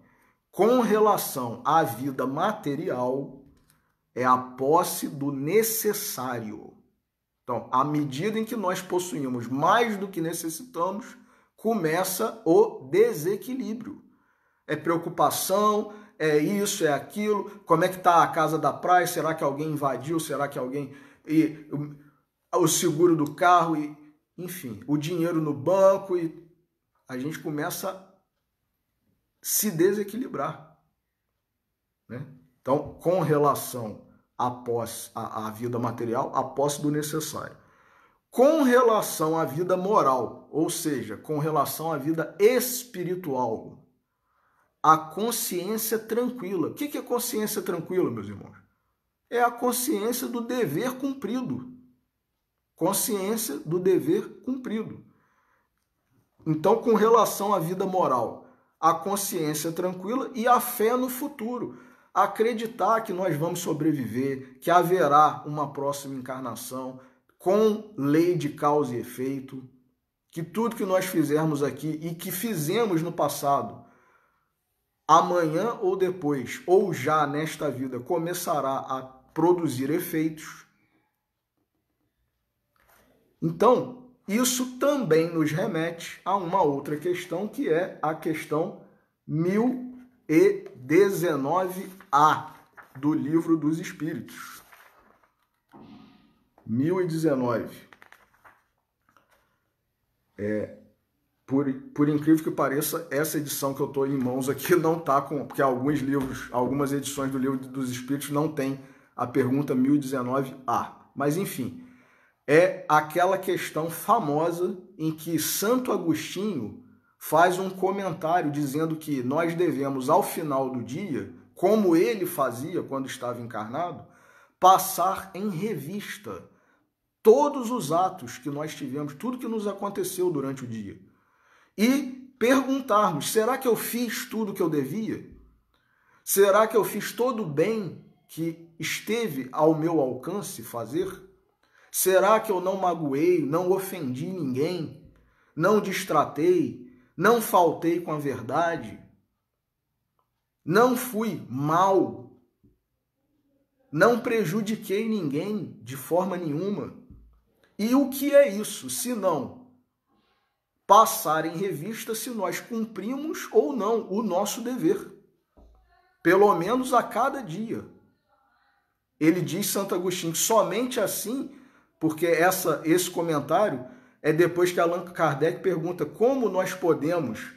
com relação à vida material, é a posse do necessário. Então, à medida em que nós possuímos mais do que necessitamos, começa o desequilíbrio. É preocupação, é isso, é aquilo, como é que está a casa da praia, será que alguém invadiu, será que alguém... o seguro do carro, enfim, o dinheiro no banco, e a gente começa a se desequilibrar, né? Então, com relação à vida material, a posse do necessário. Com relação à vida moral, ou seja, com relação à vida espiritual, a consciência tranquila. O que é consciência tranquila, meus irmãos? É a consciência do dever cumprido. Consciência do dever cumprido. Então, com relação à vida moral, a consciência tranquila e a fé no futuro. acreditar que nós vamos sobreviver, que haverá uma próxima encarnação com lei de causa e efeito, que tudo que nós fizermos aqui e que fizemos no passado, amanhã ou depois, ou já nesta vida, começará a produzir efeitos. Então, isso também nos remete a uma outra questão, que é a questão 1019A do Livro dos Espíritos. 1019. Por incrível que pareça, essa edição que eu estou em mãos aqui não está com... Porque alguns livros, algumas edições do Livro dos Espíritos não tem a pergunta 1019A. Mas, enfim, é aquela questão famosa em que Santo Agostinho faz um comentário dizendo que nós devemos, ao final do dia, como ele fazia quando estava encarnado, passar em revista todos os atos que nós tivemos, tudo que nos aconteceu durante o dia. E perguntarmos, será que eu fiz tudo o que eu devia? Será que eu fiz todo o bem que esteve ao meu alcance fazer? Será que eu não magoei, não ofendi ninguém, não distratei, não faltei com a verdade, não fui mal, não prejudiquei ninguém de forma nenhuma? E o que é isso, se não passar em revista se nós cumprimos ou não o nosso dever? Pelo menos a cada dia. Ele diz, Santo Agostinho, somente assim, porque esse comentário é depois que Allan Kardec pergunta como nós podemos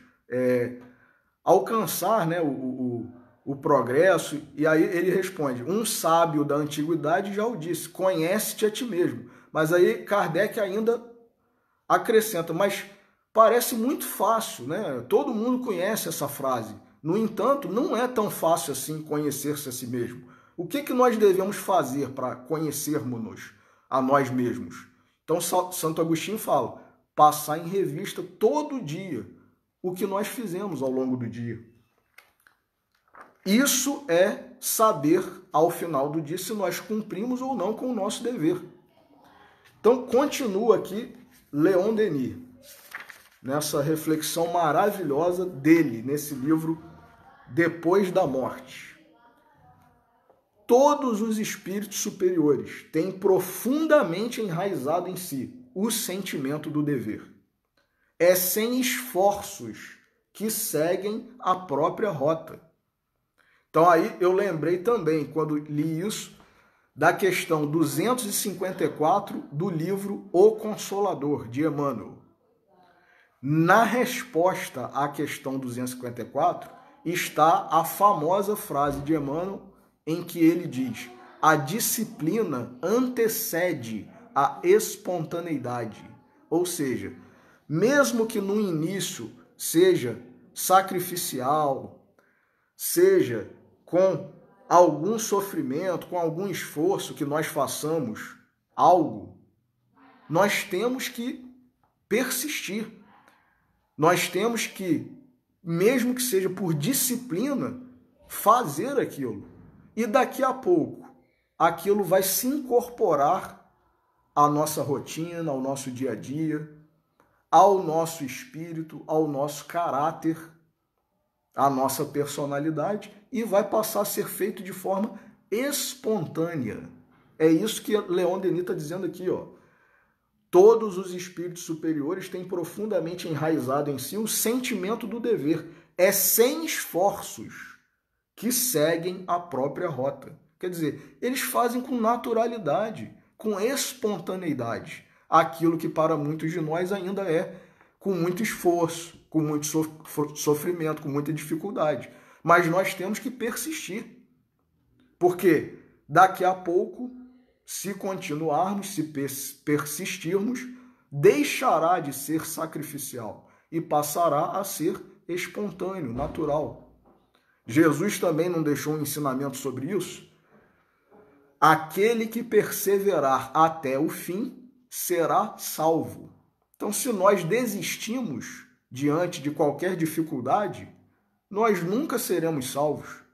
alcançar, né, o progresso, e aí ele responde, um sábio da antiguidade já o disse, conhece-te a ti mesmo. Mas aí Kardec ainda acrescenta, mas parece muito fácil, né? Todo mundo conhece essa frase. No entanto, não é tão fácil assim conhecer-se a si mesmo. O que nós devemos fazer para conhecermos-nos a nós mesmos? Então, Santo Agostinho fala, passar em revista todo dia o que nós fizemos ao longo do dia. Isso é saber, ao final do dia, se nós cumprimos ou não com o nosso dever. Então, continua aqui Leon Denis, nessa reflexão maravilhosa dele, nesse livro Depois da Morte. Todos os espíritos superiores têm profundamente enraizado em si o sentimento do dever. É sem esforços que seguem a própria rota. Então aí eu lembrei também, quando li isso, da questão 254 do livro O Consolador, de Emmanuel. Na resposta à questão 254 está a famosa frase de Emmanuel em que ele diz: a disciplina antecede a espontaneidade. Ou seja, mesmo que no início seja sacrificial, seja com algum sofrimento, com algum esforço que nós façamos algo, nós temos que persistir. Nós temos que, mesmo que seja por disciplina, fazer aquilo. E daqui a pouco, aquilo vai se incorporar à nossa rotina, ao nosso dia a dia, ao nosso espírito, ao nosso caráter, à nossa personalidade, e vai passar a ser feito de forma espontânea. É isso que Leon Denis está dizendo aqui, ó. Todos os espíritos superiores têm profundamente enraizado em si o sentimento do dever. É sem esforços que seguem a própria rota. Quer dizer, eles fazem com naturalidade, com espontaneidade, aquilo que para muitos de nós ainda é com muito esforço, com muito sofrimento, com muita dificuldade. Mas nós temos que persistir, porque daqui a pouco, se continuarmos, se persistirmos, deixará de ser sacrificial e passará a ser espontâneo, natural. Jesus também não deixou um ensinamento sobre isso? Aquele que perseverar até o fim será salvo. Então, se nós desistimos diante de qualquer dificuldade, nós nunca seremos salvos.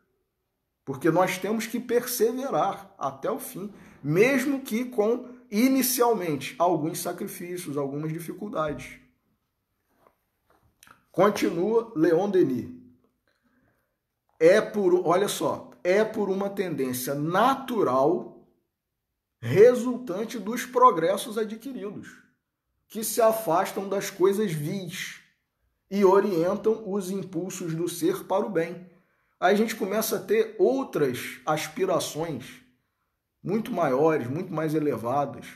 porque nós temos que perseverar até o fim, mesmo que com, inicialmente, alguns sacrifícios, algumas dificuldades. Continua Leon Denis. Olha só, é por uma tendência natural resultante dos progressos adquiridos, que se afastam das coisas vis e orientam os impulsos do ser para o bem. Aí a gente começa a ter outras aspirações muito maiores, muito mais elevadas.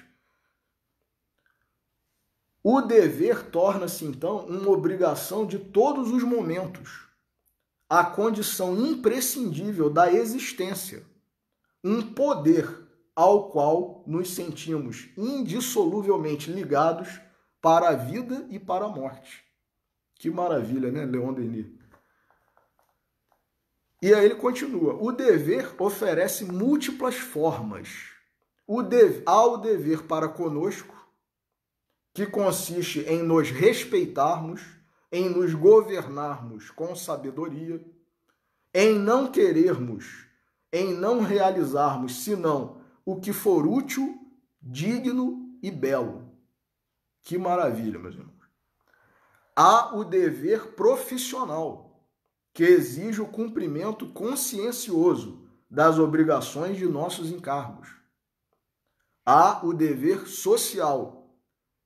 O dever torna-se, então, uma obrigação de todos os momentos, a condição imprescindível da existência, um poder ao qual nos sentimos indissoluvelmente ligados para a vida e para a morte. Que maravilha, né, Leon Denis? E aí ele continua. O dever oferece múltiplas formas. Há o dever para conosco, que consiste em nos respeitarmos, em nos governarmos com sabedoria, em não querermos, em não realizarmos senão o que for útil, digno e belo. Que maravilha, meus irmãos. Há o dever profissional, que exige o cumprimento consciencioso das obrigações de nossos encargos. Há o dever social,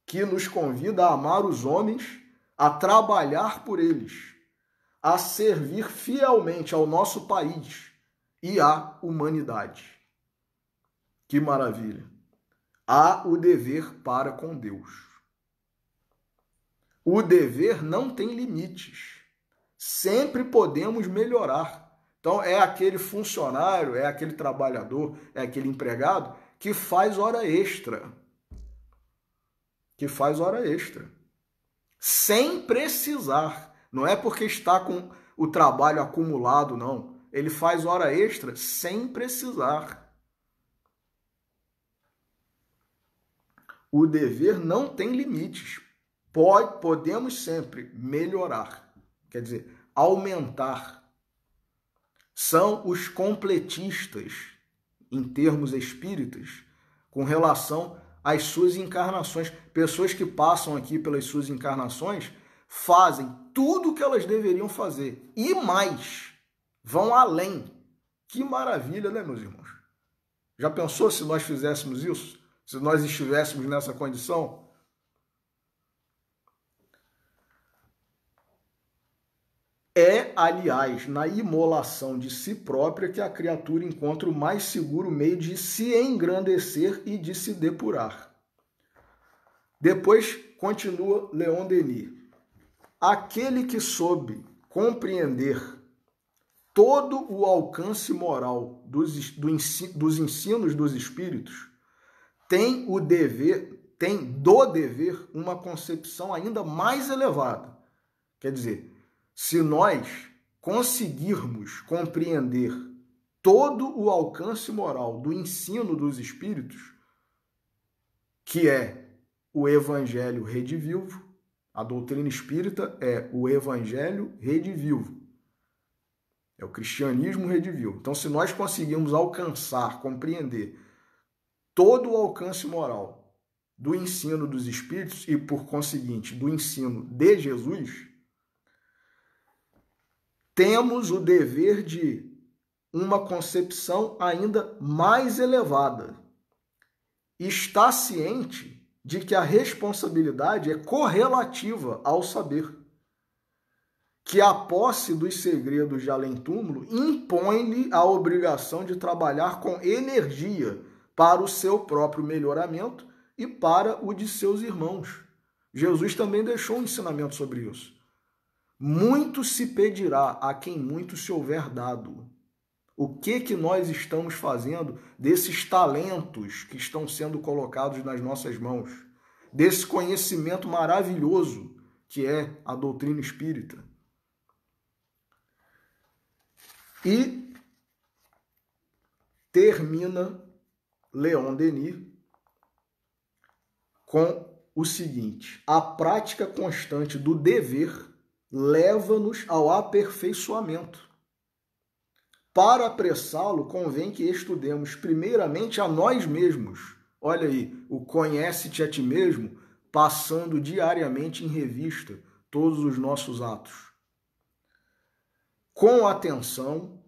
que nos convida a amar os homens, a trabalhar por eles, a servir fielmente ao nosso país e à humanidade. Que maravilha! Há o dever para com Deus. O dever não tem limites. Sempre podemos melhorar. Então, é aquele funcionário, é aquele trabalhador, é aquele empregado que faz hora extra. Sem precisar. Não é porque está com o trabalho acumulado, não. Ele faz hora extra sem precisar. O dever não tem limites. Podemos sempre melhorar, quer dizer, aumentar. São os completistas, em termos espíritas, com relação às suas encarnações. Pessoas que passam aqui pelas suas encarnações fazem tudo o que elas deveriam fazer e mais, vão além. Que maravilha, né, meus irmãos? Já pensou se nós fizéssemos isso? Se nós estivéssemos nessa condição? É, aliás, na imolação de si própria que a criatura encontra o mais seguro meio de se engrandecer e de se depurar. Depois continua Leon Denis. Aquele que soube compreender todo o alcance moral dos ensinos dos espíritos tem do dever uma concepção ainda mais elevada. Quer dizer, se nós conseguirmos compreender todo o alcance moral do ensino dos espíritos, que é o Evangelho redivivo, a doutrina espírita é o Evangelho redivivo, é o cristianismo redivivo. Então, se nós conseguirmos alcançar, compreender todo o alcance moral do ensino dos espíritos e, por conseguinte, do ensino de Jesus, temos o dever de uma concepção ainda mais elevada. Está ciente de que a responsabilidade é correlativa ao saber, que a posse dos segredos de além-túmulo impõe-lhe a obrigação de trabalhar com energia para o seu próprio melhoramento e para o de seus irmãos. Jesus também deixou um ensinamento sobre isso. Muito se pedirá a quem muito se houver dado. O que nós estamos fazendo desses talentos que estão sendo colocados nas nossas mãos? Desse conhecimento maravilhoso que é a doutrina espírita. E termina Leon Denis com o seguinte: a prática constante do dever leva-nos ao aperfeiçoamento. Para apressá-lo, convém que estudemos primeiramente a nós mesmos. Olha aí, o conhece-te a ti mesmo, passando diariamente em revista todos os nossos atos. Com atenção,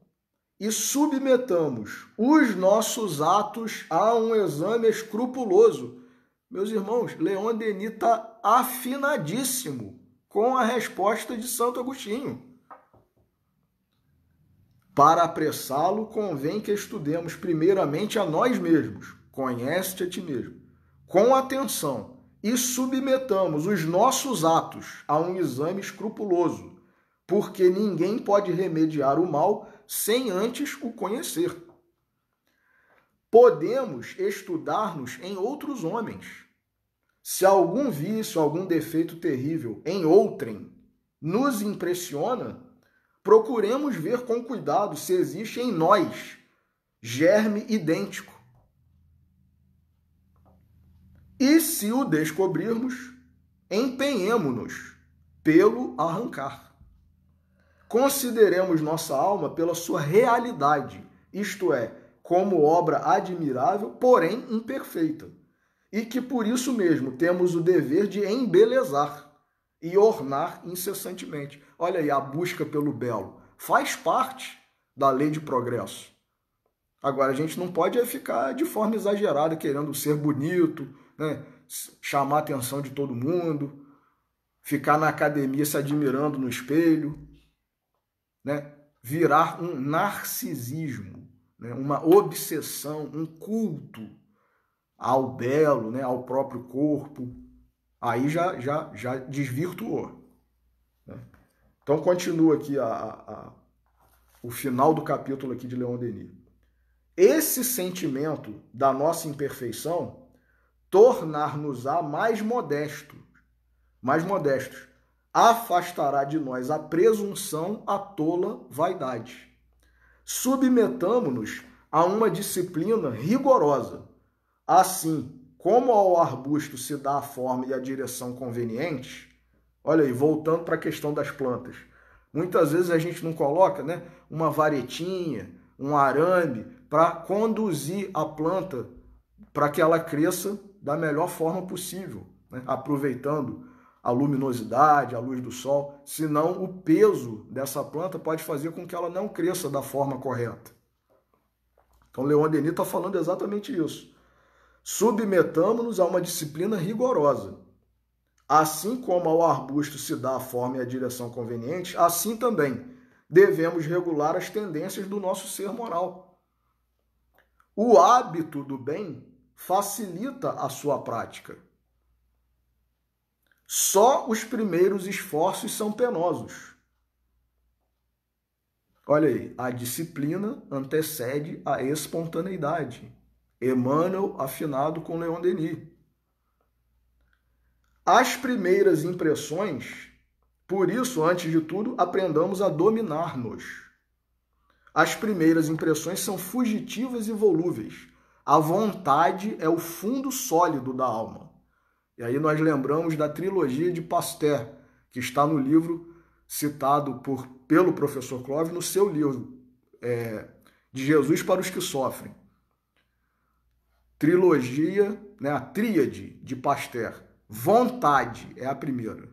e submetamos os nossos atos a um exame escrupuloso. Meus irmãos, Leon Denis está afinadíssimo com a resposta de Santo Agostinho. Para apressá-lo, convém que estudemos primeiramente a nós mesmos, conhece-te a ti mesmo, com atenção, e submetamos os nossos atos a um exame escrupuloso, porque ninguém pode remediar o mal sem antes o conhecer. Podemos estudar-nos em outros homens. Se algum vício, algum defeito terrível em outrem nos impressiona, procuremos ver com cuidado se existe em nós germe idêntico. E se o descobrirmos, empenhemo-nos pelo arrancar. Consideremos nossa alma pela sua realidade, isto é, como obra admirável, porém imperfeita, e que por isso mesmo temos o dever de embelezar e ornar incessantemente. Olha aí, a busca pelo belo faz parte da lei de progresso. Agora, a gente não pode ficar de forma exagerada querendo ser bonito, né? Chamar a atenção de todo mundo, ficar na academia se admirando no espelho, né? Virar um narcisismo, né? Uma obsessão, um culto ao belo, né? Ao próprio corpo. Aí já desvirtuou. Né? Então, continua aqui o final do capítulo aqui de Leon Denis. Esse sentimento da nossa imperfeição tornar-nos-á mais modestos, afastará de nós a presunção, a tola vaidade. Submetamo-nos a uma disciplina rigorosa. Assim, como ao arbusto se dá a forma e a direção convenientes, olha aí, voltando para a questão das plantas, muitas vezes a gente não coloca, né, uma varetinha, um arame para conduzir a planta para que ela cresça da melhor forma possível, né, aproveitando a luminosidade, a luz do sol, senão o peso dessa planta pode fazer com que ela não cresça da forma correta. Então, Leon Denis está falando exatamente isso. Submetamo-nos a uma disciplina rigorosa. Assim como ao arbusto se dá a forma e a direção convenientes, assim também devemos regular as tendências do nosso ser moral. O hábito do bem facilita a sua prática. Só os primeiros esforços são penosos. Olha aí, a disciplina antecede a espontaneidade. Emmanuel, afinado com Leon Denis. As primeiras impressões, por isso, antes de tudo, aprendamos a dominar-nos. As primeiras impressões são fugitivas e volúveis. A vontade é o fundo sólido da alma. E aí nós lembramos da trilogia de Pasteur, que está no livro citado pelo professor Clóvis, no seu livro, De Jesus para os que Sofrem. Trilogia, né, a tríade de Pasteur. Vontade é a primeira.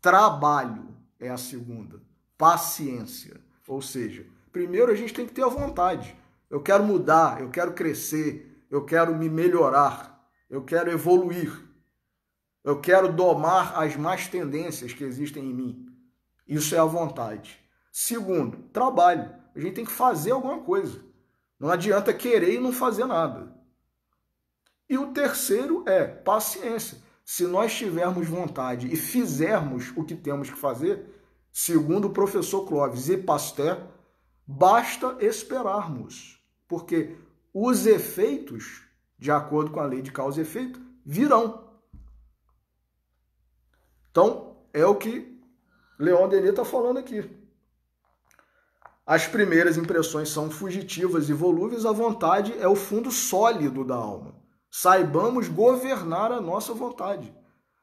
Trabalho é a segunda. Paciência. Ou seja, primeiro a gente tem que ter a vontade. Eu quero mudar, eu quero crescer, eu quero me melhorar, eu quero evoluir. Eu quero domar as más tendências que existem em mim. Isso é a vontade. Segundo, trabalho. A gente tem que fazer alguma coisa. Não adianta querer e não fazer nada. E o terceiro é paciência. Se nós tivermos vontade e fizermos o que temos que fazer, segundo o professor Clóvis e Pasteur, basta esperarmos. Porque os efeitos, de acordo com a lei de causa e efeito, virão. Então, é o que Leon Denis está falando aqui. As primeiras impressões são fugitivas e volúveis, a vontade é o fundo sólido da alma. Saibamos governar a nossa vontade,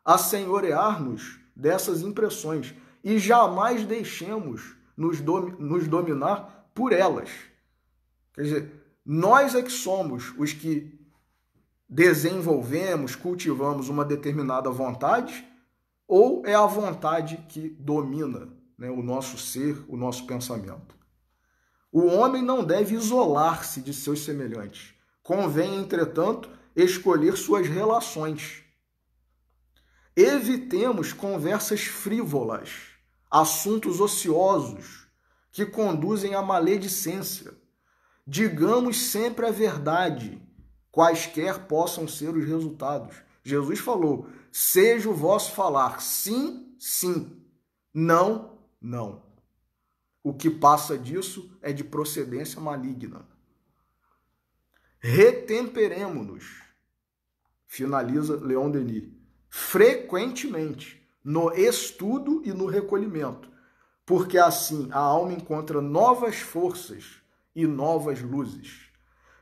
assenhorear-nos dessas impressões e jamais deixemos nos dominar por elas. Quer dizer, nós é que somos os que desenvolvemos, cultivamos uma determinada vontade, ou é a vontade que domina, né, o nosso ser, o nosso pensamento. O homem não deve isolar-se de seus semelhantes. Convém, entretanto, escolher suas relações. Evitemos conversas frívolas, assuntos ociosos, que conduzem à maledicência. Digamos sempre a verdade, quaisquer possam ser os resultados. Jesus falou, seja o vosso falar sim, sim, não, não. O que passa disso é de procedência maligna. Retemperemo-nos, finaliza Leon Denis, frequentemente, no estudo e no recolhimento, porque assim a alma encontra novas forças e novas luzes.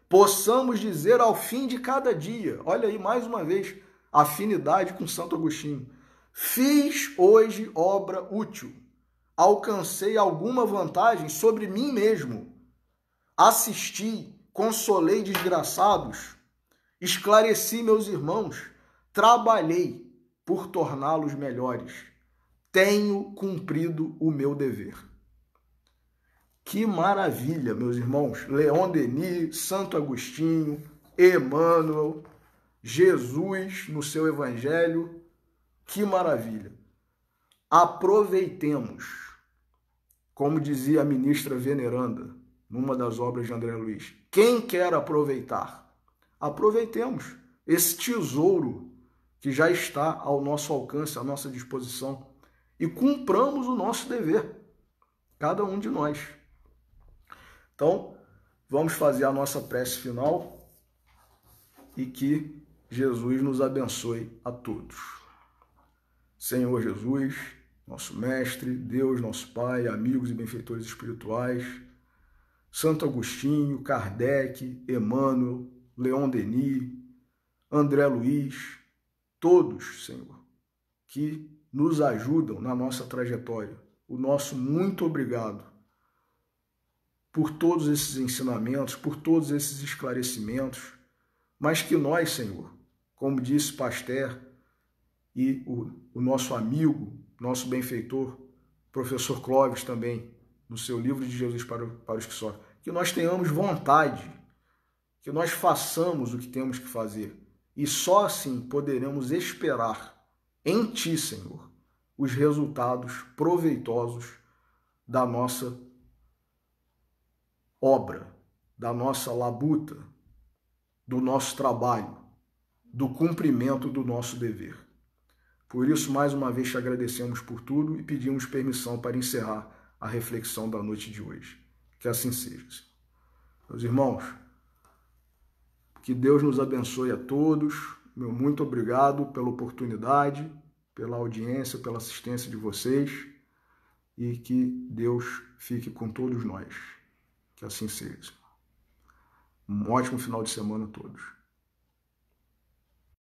Possamos dizer ao fim de cada dia, olha aí mais uma vez, afinidade com Santo Agostinho, fiz hoje obra útil, alcancei alguma vantagem sobre mim mesmo, assisti, consolei desgraçados, esclareci meus irmãos, trabalhei por torná-los melhores, tenho cumprido o meu dever. Que maravilha, meus irmãos! Leon Denis, Santo Agostinho, Emmanuel, Jesus no seu Evangelho, que maravilha! Aproveitemos, como dizia a ministra veneranda, numa das obras de André Luiz, quem quer aproveitar? Aproveitemos esse tesouro que já está ao nosso alcance, à nossa disposição, e cumpramos o nosso dever, cada um de nós. Então, vamos fazer a nossa prece final e que Jesus nos abençoe a todos. Senhor Jesus, nosso Mestre, Deus, nosso Pai, amigos e benfeitores espirituais, Santo Agostinho, Kardec, Emmanuel, Leon Denis, André Luiz, todos, Senhor, que nos ajudam na nossa trajetória. O nosso muito obrigado por todos esses ensinamentos, por todos esses esclarecimentos, mas que nós, Senhor, como disse Pasteur e o nosso amigo, nosso benfeitor, professor Clóvis também, no seu livro de Jesus para os que sofrem, que nós tenhamos vontade, que nós façamos o que temos que fazer, e só assim poderemos esperar em Ti, Senhor, os resultados proveitosos da nossa obra, da nossa labuta, do nosso trabalho, do cumprimento do nosso dever. Por isso, mais uma vez, te agradecemos por tudo e pedimos permissão para encerrar a reflexão da noite de hoje. Que assim seja. Meus irmãos, que Deus nos abençoe a todos. Meu muito obrigado pela oportunidade, pela audiência, pela assistência de vocês e que Deus fique com todos nós. Que assim seja. Um ótimo final de semana a todos.